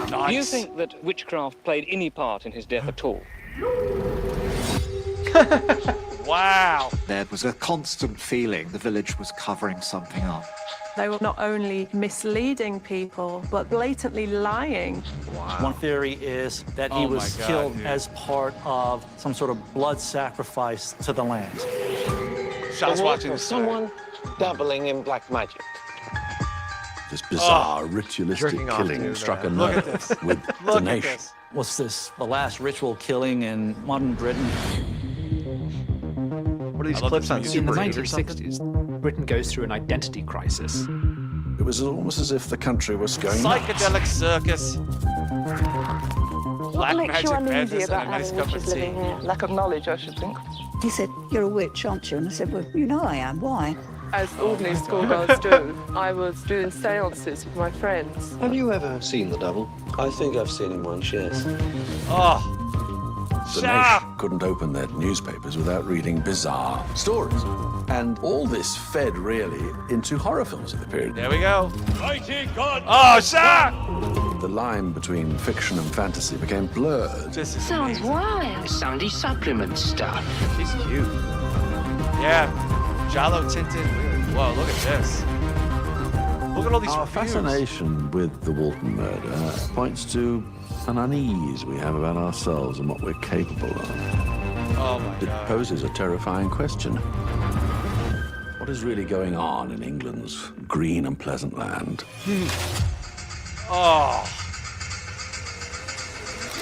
Nice. Do you think that witchcraft played any part in his death at all? Wow. There was a constant feeling the village was covering something up. They were not only misleading people, but blatantly lying. Wow. One theory is that he was killed as part of some sort of blood sacrifice to the land. Shah's watching this. Someone dabbling in black magic. This bizarre ritualistic killing struck a nerve with the nation. Was this the last ritual killing in modern Britain? What are these clips on In the Super 8 or 1960s, Britain goes through an identity crisis. It was almost as if the country was going Psychedelic circus. Black What makes you magic uneasy madness and a about nice having cup of witches living tea. here? Lack of knowledge, I should think. He said, "You're a witch, aren't you?" And I said, "Well, you know I am. Why?" As ordinary schoolgirls do, I was doing seances with my friends. Have you ever seen the devil? I think I've seen him once, yes. Oh. The Shah! nation couldn't open their newspapers without reading bizarre stories. And all this fed really into horror films of the period. There we go. Oh, Shah! The line between fiction and fantasy became blurred. This is Sounds amazing. wild. Sandy supplement stuff. She's cute. Yeah. Jalo tinted. Whoa, look at this. Look at all these Our reviews. fascination with the Walton murder points to an unease we have about ourselves and what we're capable of. Oh my It God. poses a terrifying question. What is really going on in England's green and pleasant land? Oh.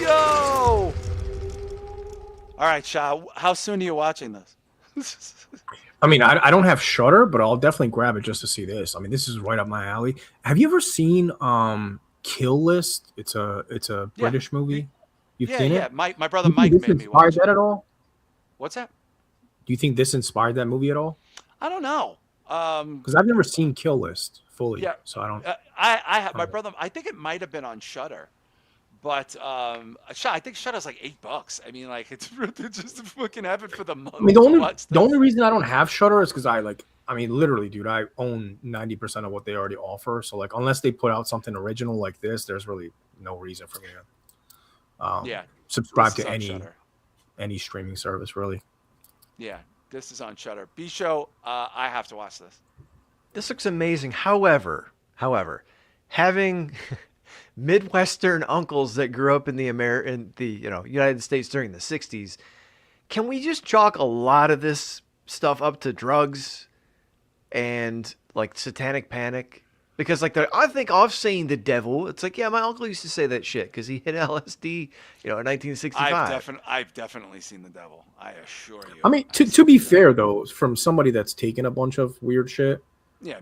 Yo! All right, Shah, how soon are you watching this? I mean, I don't have Shudder, but I'll definitely grab it just to see this. I mean, this is right up my alley. Have you ever seen Kill List? It's a British movie. You've seen it? Yeah. My brother Do you think Mike this made me inspired watch that it. at all? What's that? Do you think this inspired that movie at all? I don't know. Because I've never seen Kill List fully. Yeah. So I don't. I have my brother. I think it might have been on Shudder, but I think Shudder's like $8. I mean, like it's just fucking have it for the month. I mean, the only reason I don't have Shudder is because I mean, literally, dude, I own 90% of what they already offer. So like, unless they put out something original like this, there's really no reason for me to subscribe to any streaming service, really. Yeah, this is on Shudder. B-Show, I have to watch this. This looks amazing. However, having Midwestern uncles that grew up in the United States during the 60s, can we just chalk a lot of this stuff up to drugs and like satanic panic? Because like I think I've seen the devil. It's like, yeah, my uncle used to say that shit because he hit LSD, in 1965. I've definitely seen the devil. I assure you. I mean, to be fair though, from somebody that's taken a bunch of weird shit, yeah,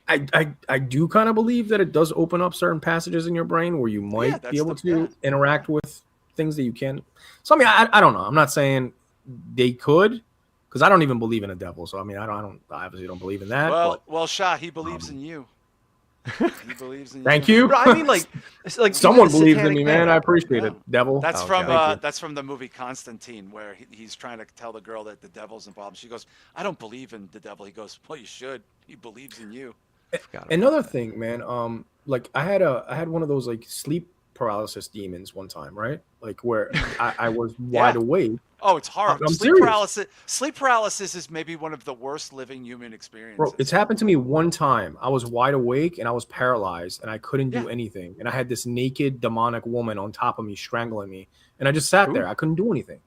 I do kind of believe that it does open up certain passages in your brain where you might be able to interact with things that you can. So I mean, I don't know. I'm not saying they could. Because I don't even believe in a devil, so I mean, I obviously don't believe in that. Well, Shah, he believes in you. He believes in you. Thank you. I mean, like someone believes in me, man. I appreciate it, devil. That's from the movie Constantine, where he's trying to tell the girl that the devil's involved. She goes, "I don't believe in the devil." He goes, "Well, you should. He believes in you." Another thing, man. Like I had one of those like sleep paralysis demons one time, right? Like where I was wide awake. Oh, it's horrible. I'm Sleep serious. paralysis is maybe one of the worst living human experiences. Bro, it's happened to me one time. I was wide awake and I was paralyzed and I couldn't do anything. And I had this naked demonic woman on top of me strangling me. And I just sat there. I couldn't do anything.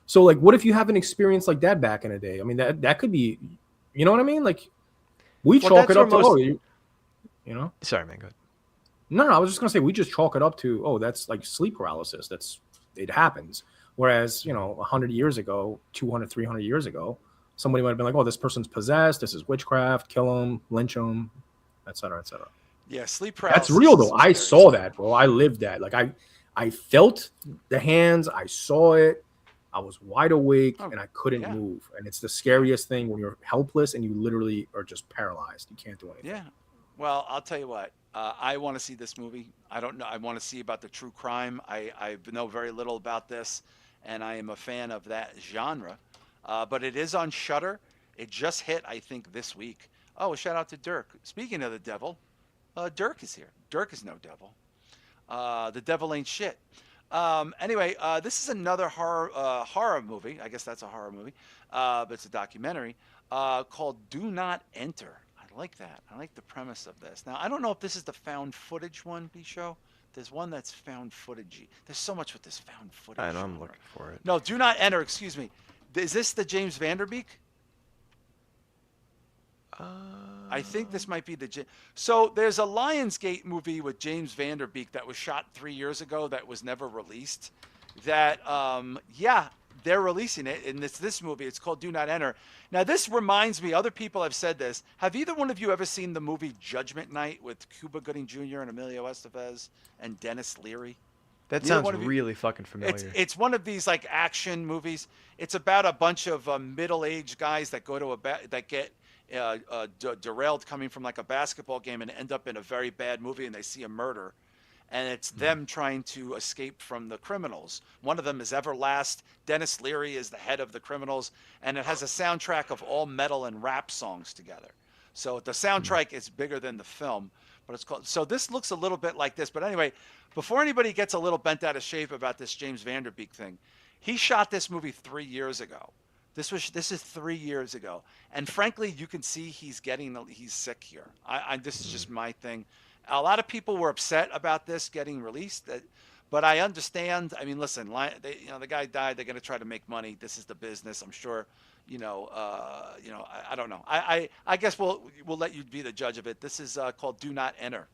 So like, what if you have an experience like that back in the day? I mean, that could be, you know what I mean? Like we chalk it up to, Sorry, man, go ahead. No, I was just going to say, we just chalk it up to, that's like sleep paralysis. It happens. Whereas, 100 years ago, 200, 300 years ago, somebody might have been like, oh, this person's possessed. This is witchcraft. Kill him, lynch him, et cetera, et cetera. Yeah, sleep paralysis. That's real, though. I saw that, bro. I lived that. Like, I felt the hands. I saw it. I was wide awake, and I couldn't move. And it's the scariest thing when you're helpless and you literally are just paralyzed. You can't do anything. Yeah. Well, I'll tell you what. I want to see this movie. I don't know. I want to see about the true crime. I know very little about this, and I am a fan of that genre. But it is on Shudder. It just hit, I think, this week. Oh, a shout out to Dirk. Speaking of the devil, Dirk is here. Dirk is no devil. The devil ain't shit. Anyway, this is another horror movie. I guess that's a horror movie, but it's a documentary called Do Not Enter. I like that. I like the premise of this. Now, I don't know if this is the found footage one, B-Show. There's one that's found footage-y. There's so much with this found footage. I know, I'm looking for it. No, Do Not Enter, excuse me. Is this the James Vanderbeek? I think this might be the... So there's a Lionsgate movie with James Vanderbeek that was shot 3 years ago that was never released. That, they're releasing it, and it's this movie. It's called Do Not Enter. Now, this reminds me, other people have said this. Have either one of you ever seen the movie Judgment Night with Cuba Gooding Jr. and Emilio Estevez and Dennis Leary? That sounds really fucking familiar. It's one of these like action movies. It's about a bunch of middle-aged guys that go to that get derailed coming from like a basketball game and end up in a very bad movie, and they see a murder. And it's them trying to escape from the criminals. One of them is Everlast. Dennis Leary is the head of the criminals. And it has a soundtrack of all metal and rap songs together. So the soundtrack is bigger than the film. But it's called... So this looks a little bit like this. But anyway, before anybody gets a little bent out of shape about this James Vanderbeek thing, he shot this movie 3 years ago. This is 3 years ago. And frankly, you can see he's sick here. This is just my thing. A lot of people were upset about this getting released, But I understand. I mean, listen, the guy died. They're going to try to make money. This is the business. I'm sure. I don't know. I guess we'll let you be the judge of it. This is called Do Not Enter.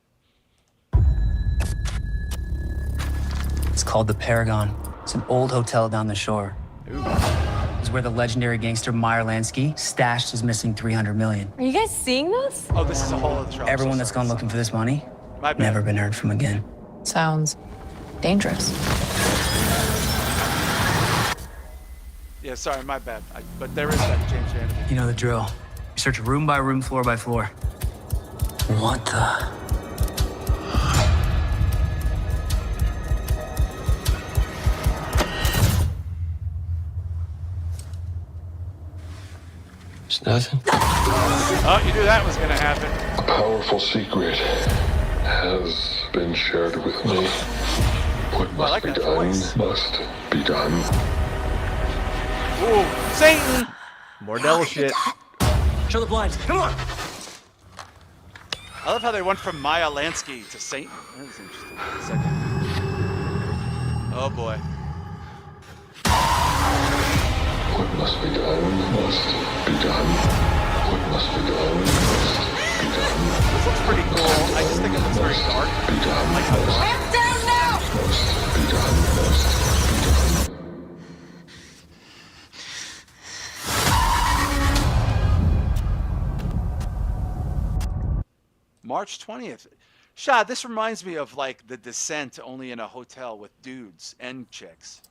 It's called the Paragon. It's an old hotel down the shore. It's where the legendary gangster Meyer Lansky stashed his missing $300 million. Are you guys seeing this? Oh, this is a whole other show. Everyone that's gone looking for this money, never been heard from again. Sounds dangerous. Yeah, sorry, my bad. But there is that James Vanderbeek. You know the drill. You search room by room, floor by floor. What the? It's nothing. Oh, you knew that was going to happen. A powerful secret has been shared with me. What must be done must be done. Ooh, Satan! More devil shit. Show the blinds. Come on. I love how they went from Meyer Lansky to Satan. That was interesting. Second. Oh boy. What must be done must be done. What must be done must be done. This looks pretty cool. I just think it looks very dark. Be done. Like how dark. Hands down now! Must be done. Must be done. March 20th. Shah, this reminds me of like The Descent, only in a hotel with dudes and chicks.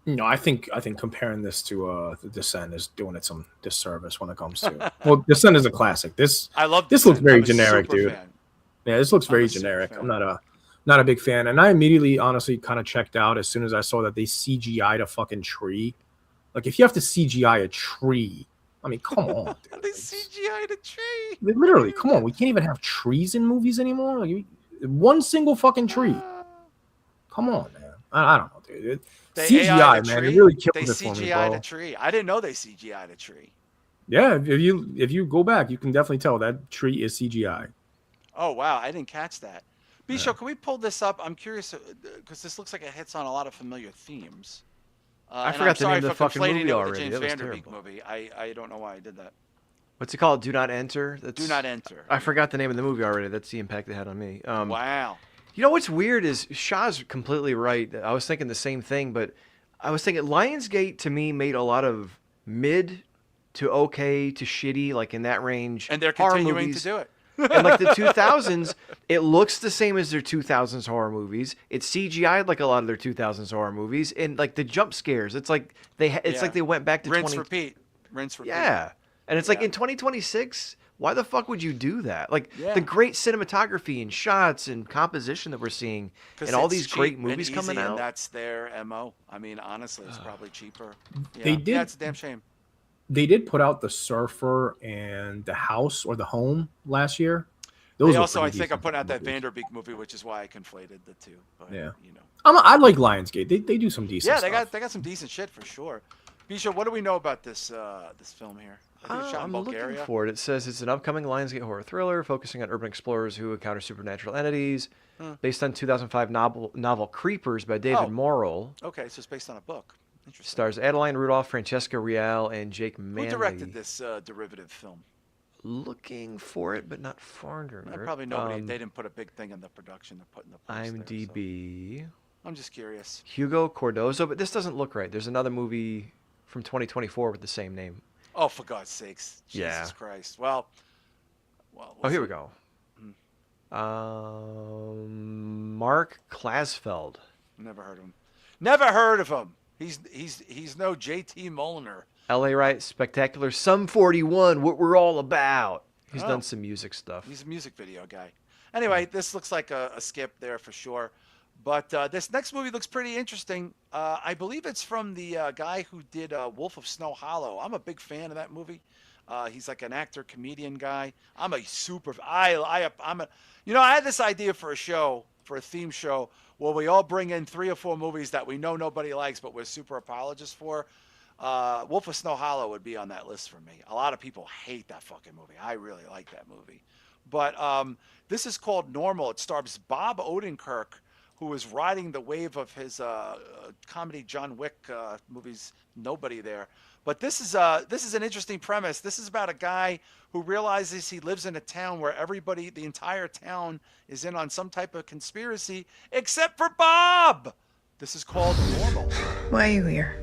No, I think comparing this to The Descent is doing it some disservice when it comes to. Well, Descent is a classic. I love this. Descent. Looks very I'm a generic, super dude. fan. Yeah, this looks very generic. I'm not a big fan, and I immediately, honestly, kind of checked out as soon as I saw that they CGI'd a fucking tree. Like, if you have to CGI a tree, I mean, come on, dude. They CGI'd a tree. Literally, come on. We can't even have trees in movies anymore. Like, one single fucking tree. Come on, man. I don't know, dude. CGI, man, it really killed it for me, bro. A tree. I didn't know they CGI'd a tree. Yeah, if you go back, you can definitely tell that tree is CGI. Oh wow, I didn't catch that. Bisho, can we pull this up? I'm curious because this looks like it hits on a lot of familiar themes. I forgot the name of the fucking movie already. James That was Vanderbeek terrible. movie. I don't know why I did that. What's it called? Do Not Enter? Do Not Enter. I forgot the name of the movie already. That's the impact it had on me. Wow. You know what's weird is Shah's completely right. I was thinking the same thing, but I was thinking Lionsgate to me made a lot of mid to okay to shitty, like in that range. And they're horror continuing movies. to do it. And like the 2000s, it looks the same as their 2000s horror movies. It's CGI'd like a lot of their 2000s horror movies, and like the jump scares. It's like like they went back to rinse, repeat. Yeah, and it's like in 2026. Why the fuck would you do that? Like the great cinematography and shots and composition that we're seeing, and all these great movies coming out. And that's their MO. I mean, honestly, it's probably cheaper. Yeah. They did. Yeah, it's a damn shame. They did put out The Surfer and The House or The Home last year. Those they also, I think, decent I'm putting out that movies. Vanderbeek movie, which is why I conflated the two. But, Yeah, you know. I like Lionsgate. They do some decent. Yeah, stuff. they got some decent shit for sure. Bisha, what do we know about this this film here? I think it's shot in I'm Bulgaria. looking for it. It says it's an upcoming Lionsgate horror thriller focusing on urban explorers who encounter supernatural entities, based on 2005 novel Creepers by David Morrell. Okay, so it's based on a book. Interesting. Stars Adeline Rudolph, Francesca Real, and Jake Manley. Who directed this derivative film? Looking for it, but not far. Probably nobody. They didn't put a big thing in the production. They're putting the post IMDb. There, so. I'm just curious. Hugo Cardozo, but this doesn't look right. There's another movie from 2024 with the same name. Oh, for God's sakes! Jesus Christ! Well, oh, here we go. Mark Klasfeld. Never heard of him. Never heard of him. He's no JT Molnar. LA Right, Spectacular, Sum 41, What We're All About. He's done some music stuff. He's a music video guy. Anyway, this looks like a skip there for sure. But this next movie looks pretty interesting. I believe it's from the guy who did Wolf of Snow Hollow. I'm a big fan of that movie. He's like an actor, comedian guy. I'm a super. I had this idea for a theme show, where we all bring in 3 or 4 movies that we know nobody likes, but we're super apologists for. Wolf of Snow Hollow would be on that list for me. A lot of people hate that fucking movie. I really like that movie. But this is called Normal. It stars Bob Odenkirk, who was riding the wave of his comedy John Wick movies. Nobody there. But this is an interesting premise. This is about a guy who realizes he lives in a town where everybody, the entire town, is in on some type of conspiracy, except for Bob. This is called Normal. Why are you here?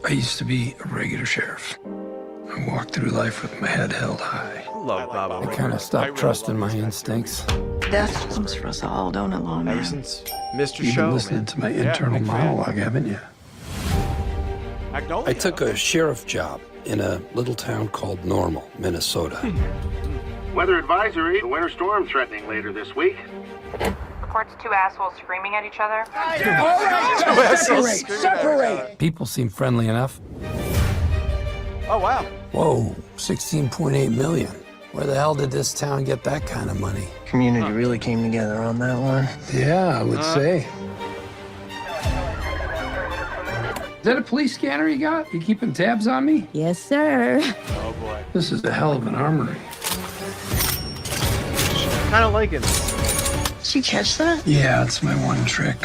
I used to be a regular sheriff. I walked through life with my head held high. Love Bob. I kind of stopped trusting my instincts. Death comes for us all, don't it, lawman? Ever since Mr. You've Show. been listening to my internal monologue, haven't you? Magnolia. I took a sheriff job in a little town called Normal, Minnesota. Weather advisory, a winter storm threatening later this week. Reports two assholes screaming at each other. Separate! People seem friendly enough. Oh, wow. Whoa, 16.8 million. Where the hell did this town get that kind of money? Community really came together on that one. Yeah, I would say. Is that a police scanner you got? You keeping tabs on me? Yes, sir. Oh, boy. This is a hell of an armory. Kind of like it. Did she catch that? Yeah, it's my one trick.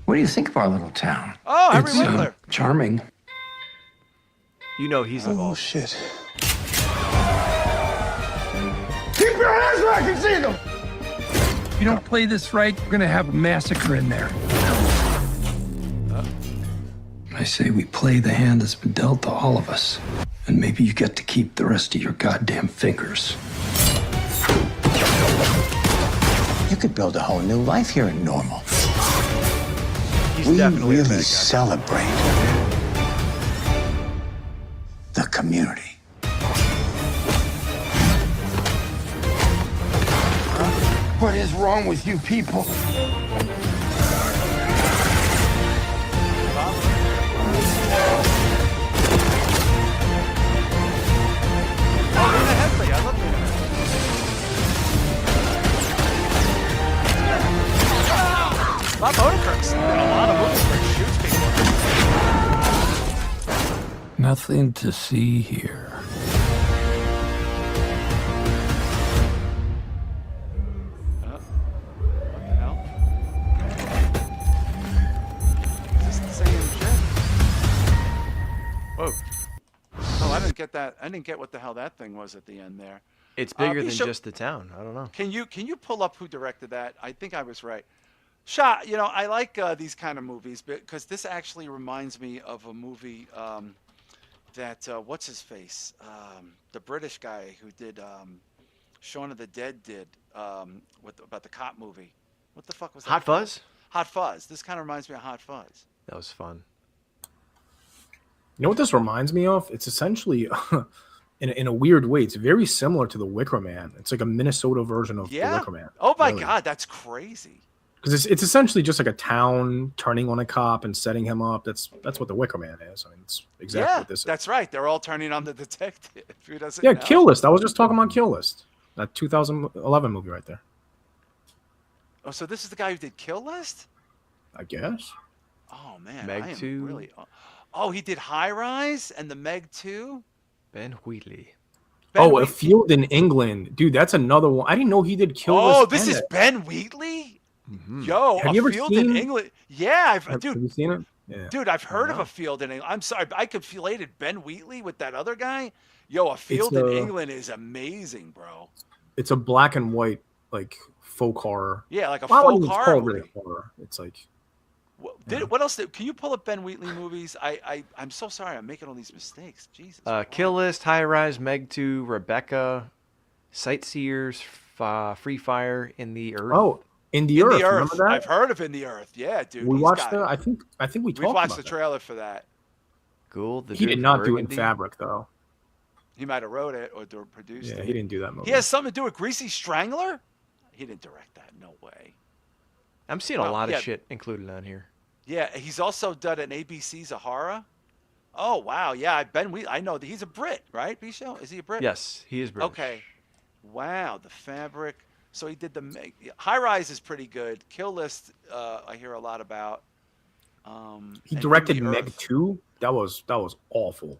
What do you think of our little town? Oh, Henry It's Winkler. charming. You know he's involved. Shit. Keep your hands where I can see them! If you don't play this right, we're gonna have a massacre in there. I say we play the hand that's been dealt to all of us. And maybe you get to keep the rest of your goddamn fingers. You could build a whole new life here in Normal. He's We definitely a really bad guy. celebrate the community. What is wrong with you people? Bob Odenkirk's in a lot of movies where he shoots people. Nothing to see here. What the hell? Is this the same shit? Whoa. Oh, I didn't get that. I didn't get what the hell that thing was at the end there. It's bigger than Bishop, just the town. I don't know. Can you pull up who directed that? I think I was right. Shah, you know, I like these kind of movies because this actually reminds me of a movie that what's his face, the British guy who did Shaun of the Dead did about the cop movie. What the fuck was that? Hot Fuzz? Hot Fuzz. This kind of reminds me of Hot Fuzz. That was fun. You know what this reminds me of? It's essentially, in a weird way, it's very similar to The Wicker Man. It's like a Minnesota version of The Wicker Man. Oh my really. God, that's crazy. Because it's essentially just like a town turning on a cop and setting him up. That's what The Wicker Man is. I mean, it's exactly what this is. That's right. They're all turning on the detective. Who doesn't Yeah, know? Kill List. I was just talking about Kill List. That 2011 movie right there. Oh, so this is the guy who did Kill List? I guess. Oh man, Meg I am 2. really. Oh, he did High Rise and the Meg 2. Ben Wheatley. A Field in England. Dude, that's another one. I didn't know he did Kill List. Oh, this is Ben Wheatley? Yo, Have you ever Field seen in England. Yeah, Have you seen it? Yeah. Dude, I've heard of A Field in England. I'm sorry, I conflated Ben Wheatley with that other guy. Yo, A Field in England is amazing, bro. It's a black and white like folk horror. Yeah, like a Well, I folk wouldn't horror. call it movie. really horror. It's like What else? Can you pull up Ben Wheatley movies? I'm so sorry. I'm making all these mistakes. Jesus. Kill List, High Rise, Meg 2, Rebecca, Sightseers, Free Fire, In the Earth. Oh, In the Earth. Remember that? I've heard of In the Earth. Yeah, dude. We he's watched got- I think we talked We watched about the that. trailer for that. Cool. The He Duke did of not do it in Burgundy. Fabric though. He might have wrote it or produced it. Yeah, he didn't do that movie. He has something to do with Greasy Strangler? He didn't direct that. No way. I'm seeing a lot yeah. of shit included on here. Yeah, he's also done an ABC Zahara. Oh wow, yeah, I know that he's a Brit, right? Bisho? Is he a Brit? Yes, he is British. Okay. Wow, The Fabric. So he did High Rise is pretty good. Kill List, I hear a lot about. He and directed In the Meg Earth. 2. That was awful.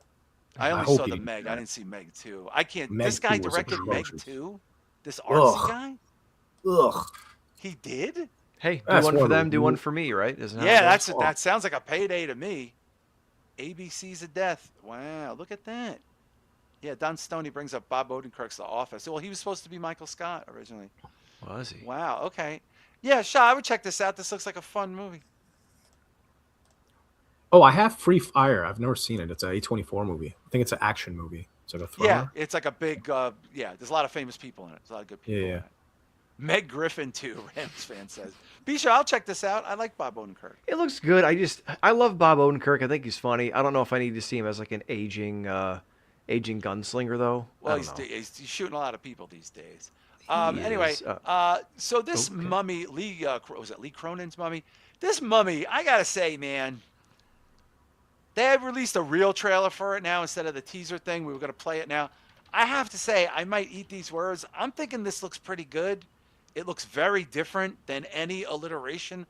I only hope saw he the didn't Meg. do I that. didn't see Meg 2. I can't. Meg This guy 2 was directed Meg atrocious. 2. This artsy Ugh. guy. Ugh. He did. Hey, do That's one for one them, of do the- one for me, right? Isn't Yeah, how it goes? that sounds like a payday to me. ABC's of Death. Wow, look at that. Yeah, Don Stoney brings up Bob Odenkirk's The Office. Well, he was supposed to be Michael Scott originally. Was he? Wow, okay. Yeah, Shah, I would check this out. This looks like a fun movie. Oh, I have Free Fire. I've never seen it. It's a A24 movie. I think it's an action movie. It's like a thriller. Yeah, it's like a big, yeah, there's a lot of famous people in it. There's a lot of good people in Yeah. it. Meg Griffin, too, Rams fan says. Bisha, I'll check this out. I like Bob Odenkirk. It looks good. I love Bob Odenkirk. I think he's funny. I don't know if I need to see him as like an aging gunslinger though. Well, I don't know. he's shooting a lot of people these days. He Anyway, is. so this mummy, was it Lee Cronin's mummy? This mummy, I gotta say, man, they have released a real trailer for it now instead of the teaser thing. We were gonna play it now. I have to say, I might eat these words. I'm thinking this looks pretty good. It looks very different than any alliteration.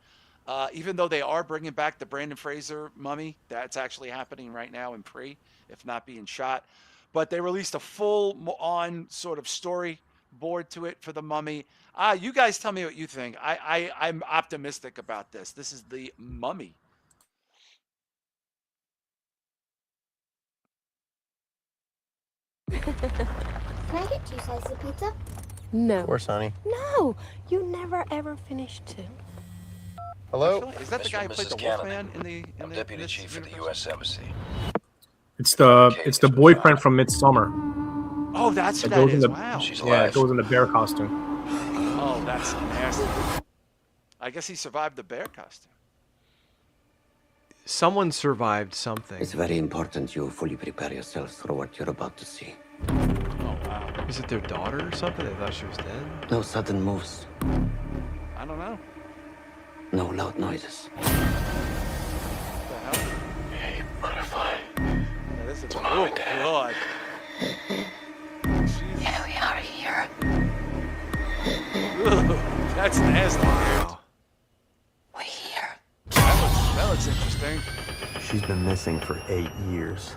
Even though they are bringing back the Brandon Fraser mummy, that's actually happening right now in pre, if not being shot. But they released a full-on sort of storyboard to it for the mummy. You guys tell me what you think. I'm optimistic about this. This is the Mummy. Can I get 2 slices of pizza? No. Of course, honey. No, you never ever finish 2. Hello? Is that the guy who played the Wolfman in the Deputy Chief of the U.S. Embassy. It's the boyfriend from Midsummer. Oh, that's who It that goes is. in the- Wow. Yeah, it goes in the bear costume. Oh, that's nasty. I guess he survived the bear costume. Someone survived something. It's very important you fully prepare yourselves for what you're about to see. Oh, wow. Is it their daughter or something? I thought she was dead. No sudden moves. I don't know. No loud noises. What the hell? Hey, butterfly. Yeah, this is, oh, God. Yeah, we are here. Ugh, that's nasty. Wow. We're here. That looks interesting. She's been missing for 8 years.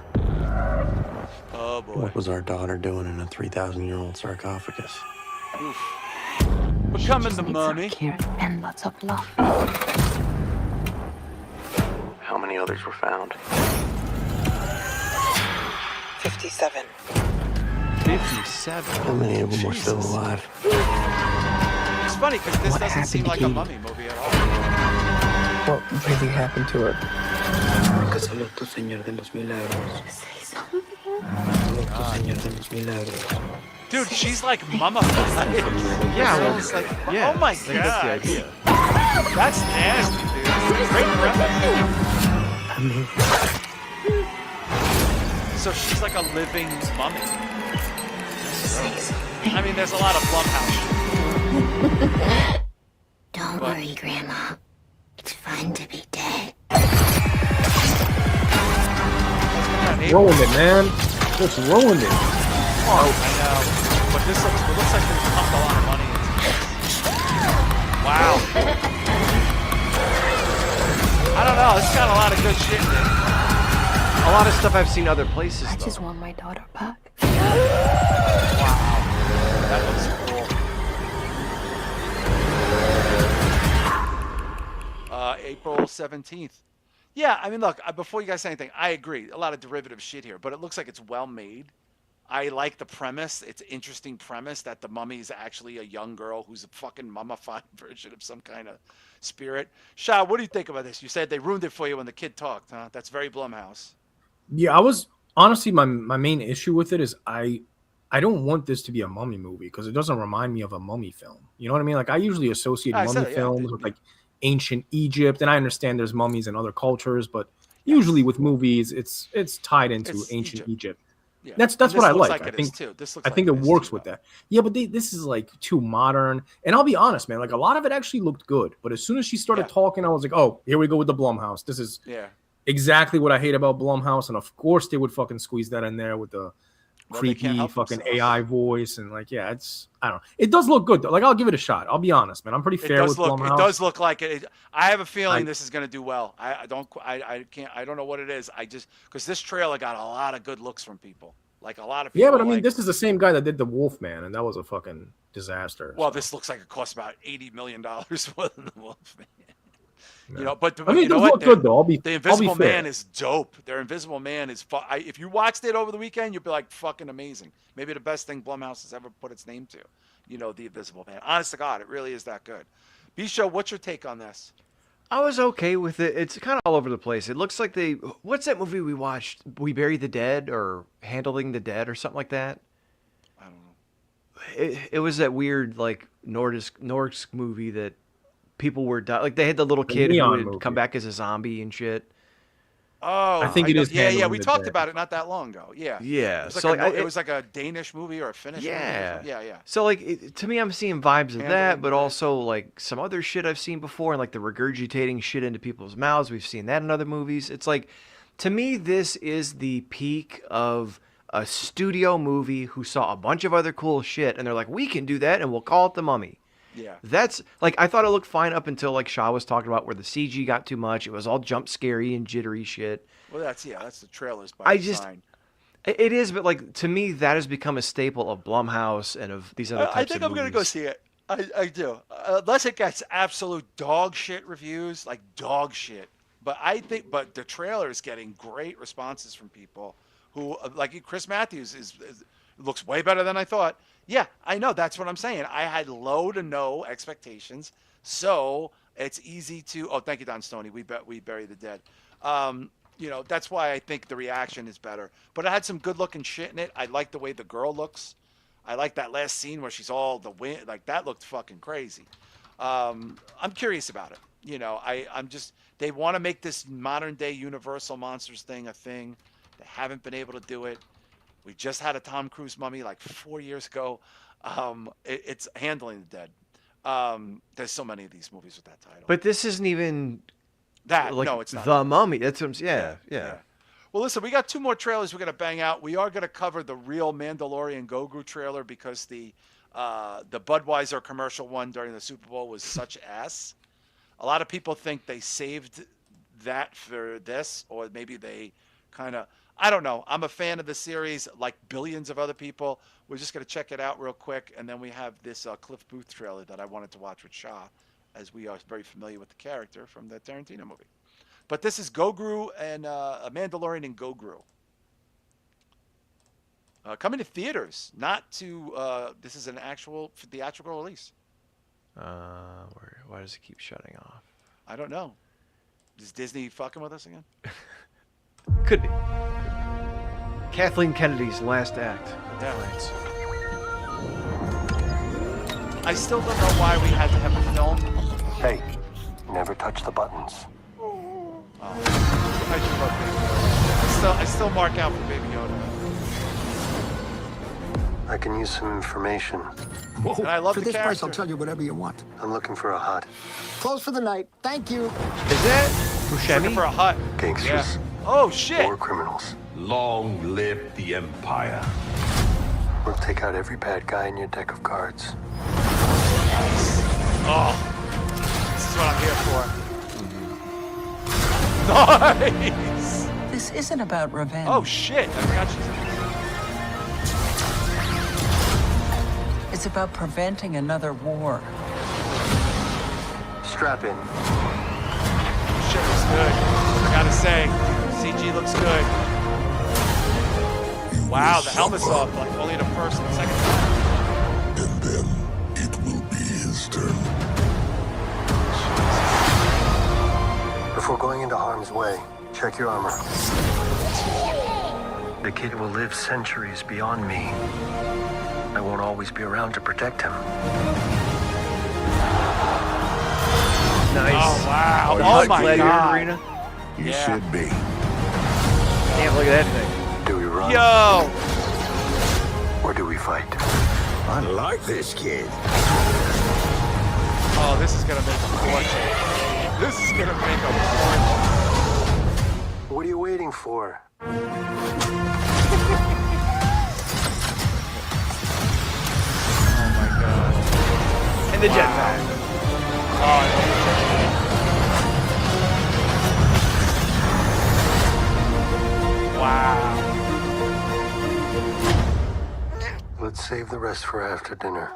Oh, boy. What was our daughter doing in a 3,000-year-old sarcophagus? Oof. Becoming the mummy. Care and lots of love. How many others were found? 57. 57? How many of them were still alive? It's funny because this doesn't seem like a mummy movie at all. What really happened to her? Saludos, Señor de los Milagros. Say something. Saludos, Señor de los Milagros. Dude, she's like mummified. Yeah, well, It's like, yeah, oh my I God. think that's the idea. That's nasty, dude. Great premise. So she's like a living mummy. I mean, there's a lot of Blumhouse. Don't worry, Grandma. It's fun to be dead. Ruined it, man. Just ruined it. Oh, I know. But this looks like they pumped a lot of money into this. Wow. I don't know. It's got a lot of good shit in it. A lot of stuff I've seen other places, I though. just want my daughter back. Wow. That looks cool. April 17th. Yeah, I mean, look, before you guys say anything, I agree. A lot of derivative shit here, but it looks like it's well made. I like the premise. It's an interesting premise that the mummy is actually a young girl who's a fucking mummified version of some kind of spirit. Shah, what do you think about this? You said they ruined it for you when the kid talked, huh? That's very Blumhouse. Yeah, I was honestly my main issue with it is I don't want this to be a mummy movie because it doesn't remind me of a mummy film. You know what I mean? Like I usually associate mummy films with like ancient Egypt, and I understand there's mummies in other cultures, but usually with movies, it's tied into ancient Egypt. Yeah. That's what I like. I think This looks I think it works with that. Yeah, but this is like too modern. And I'll be honest, man. Like a lot of it actually looked good, but as soon as she started talking, I was like, oh, here we go with the Blumhouse. This is exactly what I hate about Blumhouse, and of course they would fucking squeeze that in there with the creepy fucking AI voice and like I don't know. It does look good though. Like I'll give it a shot. I'll be honest, man. I'm pretty fair with Blumhouse. It does look like it. I have a feeling this is going to do well. I don't know what it is. I just because this trailer got a lot of good looks from people. Like a lot of people. Yeah, but I mean, like, this is the same guy that did the Wolfman, and that was a fucking disaster. well, this looks like it costs about $80 million more than the Wolfman. Yeah. You know, but I mean, you know it does what? look good though. The Invisible fair. Man is dope. Their Invisible Man is. If you watched it over the weekend, you'd be like, fucking amazing. Maybe the best thing Blumhouse has ever put its name to. You know, the Invisible Man. Honest to God, it really is that good. B-Show, what's your take on this? I was okay with it. It's kind of all over the place. It looks like what's that movie we watched? We Bury the Dead or Handling the Dead or something like that? I don't know. It was that weird, like, Nordisk movie that people were like they had the little kid who would come back as a zombie and shit. Oh, I think it is. Yeah, we talked about it not that long ago. Yeah. Yeah. It was, So it was like a Danish movie or a Finnish movie. Yeah. So like to me, I'm seeing vibes of that, but also like some other shit I've seen before, and like the regurgitating shit into people's mouths. We've seen that in other movies. It's like, to me, this is the peak of a studio movie who saw a bunch of other cool shit, and they're like, we can do that, and we'll call it The Mummy. Yeah. That's like, I thought it looked fine up until like Shah was talking about where the CG got too much. It was all jump scary and jittery shit. Well, that's the trailers by design. It is, but like to me, that has become a staple of Blumhouse and of these other types of movies. I think I'm gonna go see it. I do, unless it gets absolute dog shit reviews, like dog shit. But but the trailer is getting great responses from people who, like Chris Matthews, looks way better than I thought. Yeah, I know. That's what I'm saying. I had low to no expectations, so it's easy to. Oh, thank you, Don Stoney. We bury the dead. You know, that's why I think the reaction is better. But it had some good-looking shit in it. I like the way the girl looks. I like that last scene where she's all the wind. Like, that looked fucking crazy. I'm curious about it. You know, I'm just. They want to make this modern-day Universal Monsters thing a thing. They haven't been able to do it. We just had a Tom Cruise Mummy like 4 years ago. It's Handling the Dead. There's so many of these movies with that title. But this isn't even that. Like, no, it's not. The Mummy. That's what I'm, yeah. Well, listen, we got 2 more trailers we're going to bang out. We are going to cover the real Mandalorian Grogu trailer because the Budweiser commercial one during the Super Bowl was such ass. A lot of people think they saved that for this, or maybe they kind of, I don't know. I'm a fan of the series, like billions of other people. We're just going to check it out real quick, and then we have this Cliff Booth trailer that I wanted to watch with Shah, as we are very familiar with the character from the Tarantino movie. But this is Grogu and a Mandalorian and Grogu. Coming to theaters, not to. This is an actual theatrical release. Why does it keep shutting off? I don't know. Is Disney fucking with us again? Could be. Kathleen Kennedy's last act. Yeah. I still don't know why we had to have a film. Hey, never touch the buttons. I still mark out for Baby Yoda. I can use some information. And I love for the this character. price, I'll tell you whatever you want. I'm looking for a hut. Close for the night. Thank you. Is that Buscemi? Looking for a hut. Gangsters. Yeah. Oh, shit. War criminals. Long live the Empire. We'll take out every bad guy in your deck of cards. Oh, this is what I'm here for. Nice. This isn't about revenge. Oh, shit. I forgot she's in It's about preventing another war. Strap in. Shit looks good. I gotta say, CG looks good. Wow, the helmet's off like only the first and second time. And then it will be his turn. Before going into harm's way, check your armor. The kid will live centuries beyond me. I won't always be around to protect him. Nice. Oh, wow. Oh, Oh, my Gladiator God. Arena. You should be. Damn, look at that thing. Do we run? Yo! Or do we fight? I like this kid. Oh, this is gonna make a fortune. This is gonna make a fortune. What are you waiting for? And the jetpack. Wow. Let's save the rest for after dinner.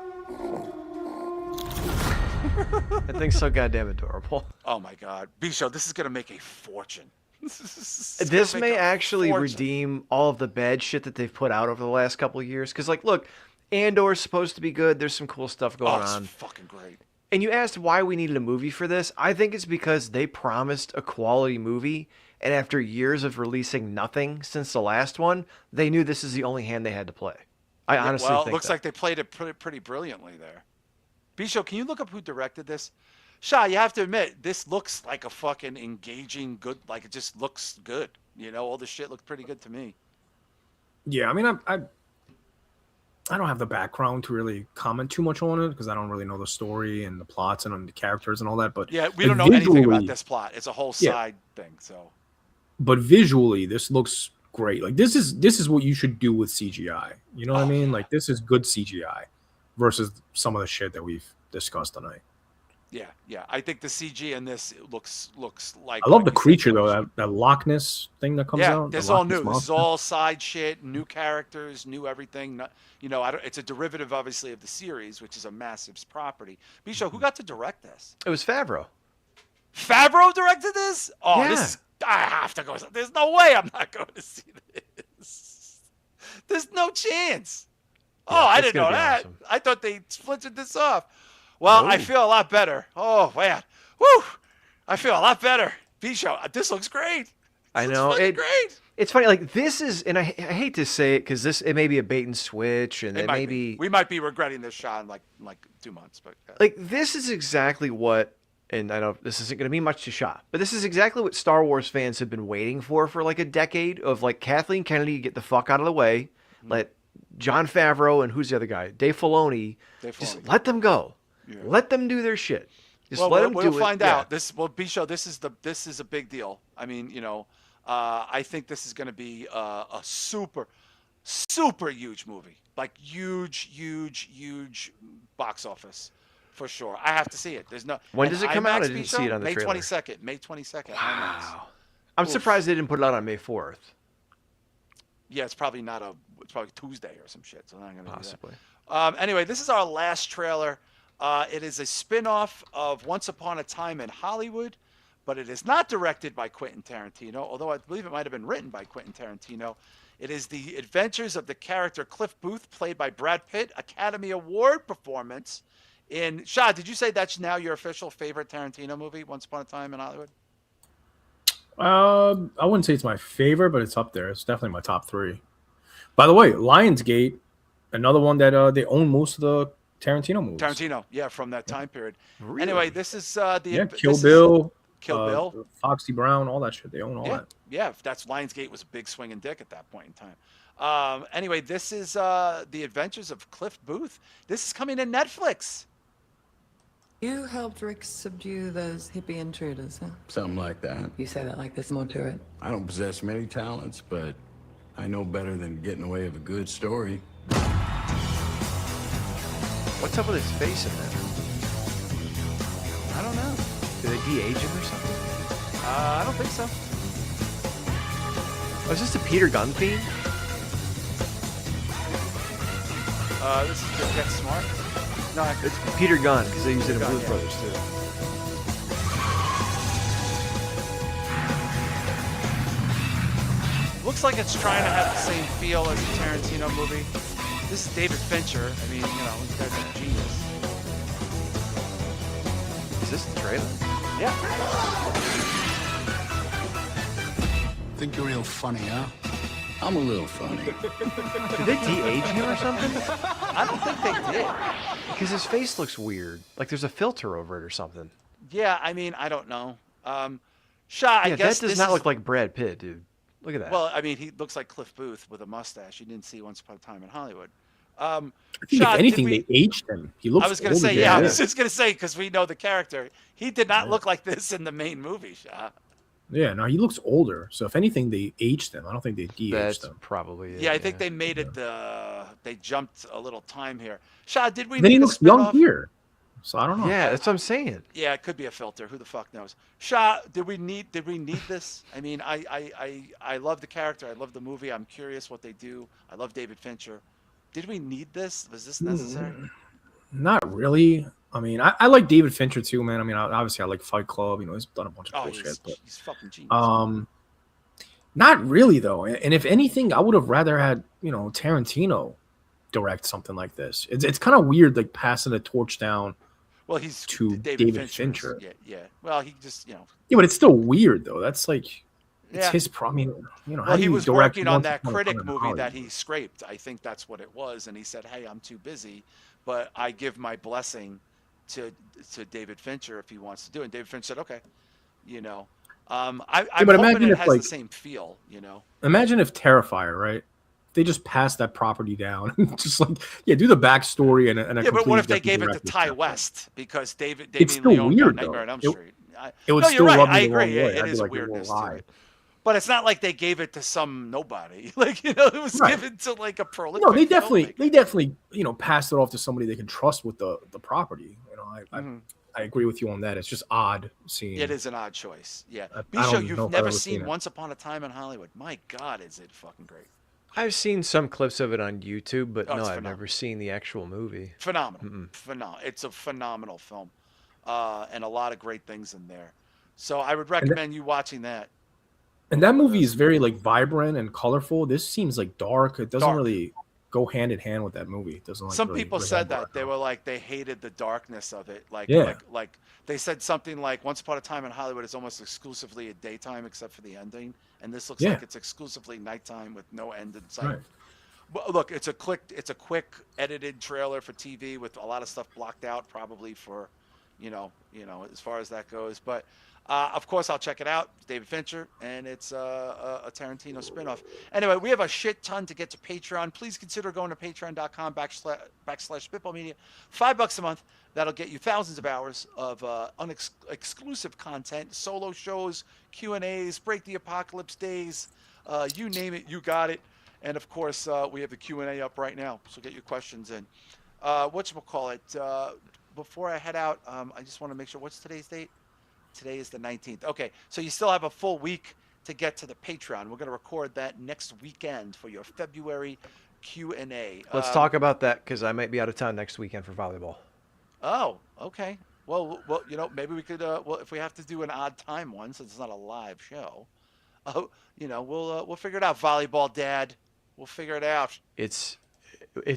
That thing's so goddamn adorable. Oh my God, Bisho, this is gonna make a fortune. This may actually redeem all of the bad shit that they've put out over the last couple of years. Because, like, look, Andor's supposed to be good. There's some cool stuff going it's on. Fucking great. And you asked why we needed a movie for this. I think it's because they promised a quality movie, and after years of releasing nothing since the last one, they knew this is the only hand they had to play. I honestly think it looks that. like they played it pretty brilliantly there. Bisho, can you look up who directed this? Shah, you have to admit, this looks like a fucking engaging, good, like it just looks good. You know, all the shit looked pretty good to me. Yeah, I mean, I don't have the background to really comment too much on it because I don't really know the story and the plots and the characters and all that. But yeah, we don't know anything about this plot. It's a whole side thing. So, but visually, this looks great. Like this is what you should do with CGI. You know what I mean? Like this is good CGI versus some of the shit that we've discussed tonight. Yeah. I think the CG in this looks like. I love the creature though. That Loch Ness thing that comes out. Yeah, this is all new. This is all side shit, new characters, new everything. You know, it's a derivative, obviously, of the series, which is a massive property. Bisho, who got to direct this? It was Favreau. Favreau directed this? Oh, yeah. I have to go. There's no way I'm not going to see this. There's no chance. Yeah, I didn't know that. Awesome. I thought they splintered this off. Well, I feel a lot better. Oh, man. Woo! I feel a lot better. Bisho, this looks great. I know. Great. It's funny. Like, this is, and I hate to say it because it may be a bait and switch, and it may be. We might be regretting this shot in like 2 months. But like, this is exactly what, and I know this isn't going to be much to Shah, but this is exactly what Star Wars fans have been waiting for like a decade of, like, Kathleen Kennedy get the fuck out of the way, let Jon Favreau and who's the other guy? Dave Filoni. Just let them go. Yeah. Let them do their shit. Just let them do it. We'll find out. Bisho, this is a big deal. I mean, you know, I think this is going to be a super huge movie. Like huge box office for sure. I have to see it. There's no. When does it come out? I didn't see it on the May trailer. 22nd. May 22nd. Wow. I'm surprised they didn't put it out on May 4th. Yeah, it's probably Tuesday or some shit. So I'm gonna possibly. Do that. Anyway, this is our last trailer. It is a spin-off of Once Upon a Time in Hollywood, but it is not directed by Quentin Tarantino, although I believe it might have been written by Quentin Tarantino. It is the adventures of the character Cliff Booth, played by Brad Pitt, Academy Award performance in... Shah, did you say that's now your official favorite Tarantino movie, Once Upon a Time in Hollywood? I wouldn't say it's my favorite, but it's up there. It's definitely my top 3. By the way, Lionsgate, another one that they own most of the Tarantino movies. Tarantino, yeah, from that time period. Really? Anyway, this is Kill Bill, Foxy Brown, all that shit. They own all that. Yeah, that's Lionsgate was a big swinging dick at that point in time. Anyway, this is the adventures of Cliff Booth. This is coming to Netflix. You helped Rick subdue those hippie intruders, huh? Something like that. You say that like there's more to it. I don't possess many talents, but I know better than getting away with a good story. What's up with his face in there? I don't know. Did they de-age him or something? I don't think so. Oh, is this the Peter Gunn theme? This is the Get Smart. No, it's Peter Gunn because they used it in Blues Brothers too. Looks like it's trying to have the same feel as a Tarantino movie. This is David Fincher. I mean, you know, this guy's a genius. Is this the trailer? Yeah. Think you're real funny, huh? I'm a little funny. Did they de-age him or something? I don't think they did. Because his face looks weird. Like there's a filter over it or something. Yeah, I mean, I don't know. Shah, I guess that does not look like Brad Pitt, dude. Look at that. Well, I mean, he looks like Cliff Booth with a mustache. You didn't see Once Upon a Time in Hollywood. I think if anything, they aged him. He looks. I was going to say, I was just going to say, because we know the character. He did not look like this in the main movie, Shah. Yeah, no, he looks older. So if anything, they aged him. I don't think they de-aged him. Probably. Yeah, I think they made it. They jumped a little time here. Shah, did we? Then need he looks young here. So I don't know. Yeah, that's what I'm saying. Yeah, it could be a filter. Who the fuck knows? Shah, did we need this? I mean, I love the character. I love the movie. I'm curious what they do. I love David Fincher. Did we need this? Was this necessary? Not really. I mean, I like David Fincher too, man. I mean, obviously I like Fight Club. You know, he's done a bunch of cool shit. But he's fucking genius. Not really though. And if anything, I would have rather had Tarantino direct something like this. It's kind of weird, like passing the torch down. Well, he's to David Fincher. Yeah. Well, he just Yeah, but it's still weird though. That's like it's his Well, how do he you was direct working on Once that Upon a Critic Time in movie Hollywood? that he scraped. I think that's what it was, and he said, "Hey, I'm too busy, but I give my blessing to David Fincher if he wants to do it." And David Fincher said, "Okay." I'm but hoping imagine it if, has like- the same feel. Imagine if Terrifier, right? They just passed that property down, just like do the backstory and a Yeah, but what if they completely gave it to different Ty director. West because It's Damien still Leone got weird, Nightmare on though. Elm It- Street. It would No, still you're right. rub me I the agree. wrong way. It I'd be is a like, "You're weirdness to lying." it. But it's not like they gave it to some nobody. Like it was Right. given to like a prolific. No, they filmmaker. definitely passed it off to somebody they can trust with the property. I agree with you on that. It's just odd seeing. It is an odd choice. Yeah. I Bisho, don't know you've if I've never ever seen seen it. Once Upon a Time in Hollywood. My God, is it fucking great. I've seen some clips of it on YouTube, but Oh, no, it's I've phenomenal. never seen the actual movie. Phenomenal. Phenomenal. It's a phenomenal film. And a lot of great things in there. So I would recommend you watching that. And that movie is very like vibrant and colorful. This seems like dark. It doesn't Dark. really go hand in hand with that movie. It doesn't. Like, Some really people said resemble that. They were like, they hated the darkness of it. Like, Yeah. like they said something like Once Upon a Time in Hollywood is almost exclusively a daytime except for the ending. And this looks Yeah. like it's exclusively nighttime with no end in sight. Right. Well, look, it's a quick edited trailer for TV with a lot of stuff blocked out, probably for, as far as that goes. But of course, I'll check it out. It's David Fincher, and it's a Tarantino spinoff. Anyway, we have a shit ton to get to Patreon. Please consider going to patreon.com// spitballmedia. $5 a month. That'll get you thousands of hours of exclusive content, solo shows, Q&As, Break the Apocalypse days, you name it, you got it. And of course, we have the Q&A up right now, so get your questions in. Whatchamacallit, before I head out, I just want to make sure, what's today's date? Today is the 19th. Okay, so you still have a full week to get to the Patreon. We're going to record that next weekend for your February Q&A. Let's talk about that because I might be out of town next weekend for volleyball. Oh, okay. Well, maybe we could. If we have to do an odd time one, since it's not a live show, we'll figure it out. Volleyball dad, we'll figure it out. It's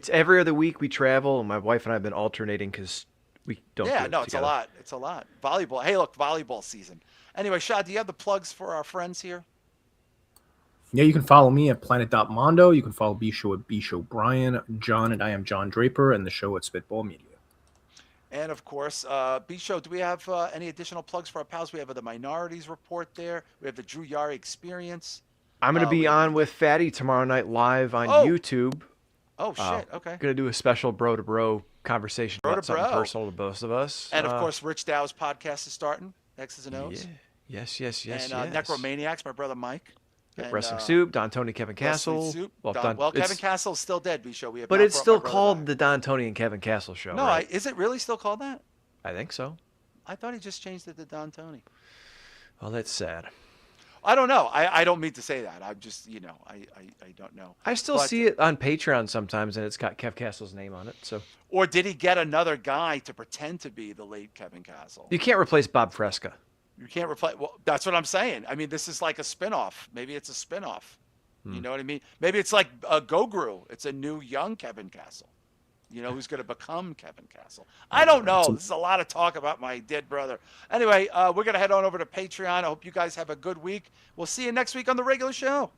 every other week we travel, and my wife and I have been alternating because we don't. Yeah, do it no, it's a together. lot. It's a lot. Volleyball. Hey, look, volleyball season. Anyway, Shah, do you have the plugs for our friends here? Yeah, you can follow me at planet.mondo. You can follow B-Show at B-Show Brian, John, and I am John Draper, and the show at Spitball Media. And of course, B-Show, do we have any additional plugs for our pals? We have the Minorities Report there. We have the Drew Yari Experience. I'm going to be on with Fatty tomorrow night live on YouTube. Oh, shit. Okay. Going to do a special bro-to-bro conversation Bro to about something bro. personal to both of us. And of course, Rich Dow's podcast is starting. X's and O's. Yeah. Yes. And Necromaniacs, my brother Mike. And, Wrestling Soup, Don Tony, Kevin Castle. Wrestling Soup. Well, Kevin Castle's still dead, B-Show. We have but not it's brought still my brother called back. the Don Tony and Kevin Castle Show. No, right? is it really still called that? I think so. I thought he just changed it to Don Tony. Well, that's sad. I don't know. I don't mean to say that. I'm just, I don't know. I still see it on Patreon sometimes, and it's got Kev Castle's name on it. So Or did he get another guy to pretend to be the late Kevin Castle? you can't replace Bob Fresca. You can't replace. Well, that's what I'm saying. I mean, this is like a spinoff. Maybe it's a spinoff. You know what I mean? Maybe it's like Gogru. It's a new young Kevin Castle. Who's going to become Kevin Castle. I don't know. This is a lot of talk about my dead brother. Anyway, we're going to head on over to Patreon. I hope you guys have a good week. We'll see you next week on the regular show.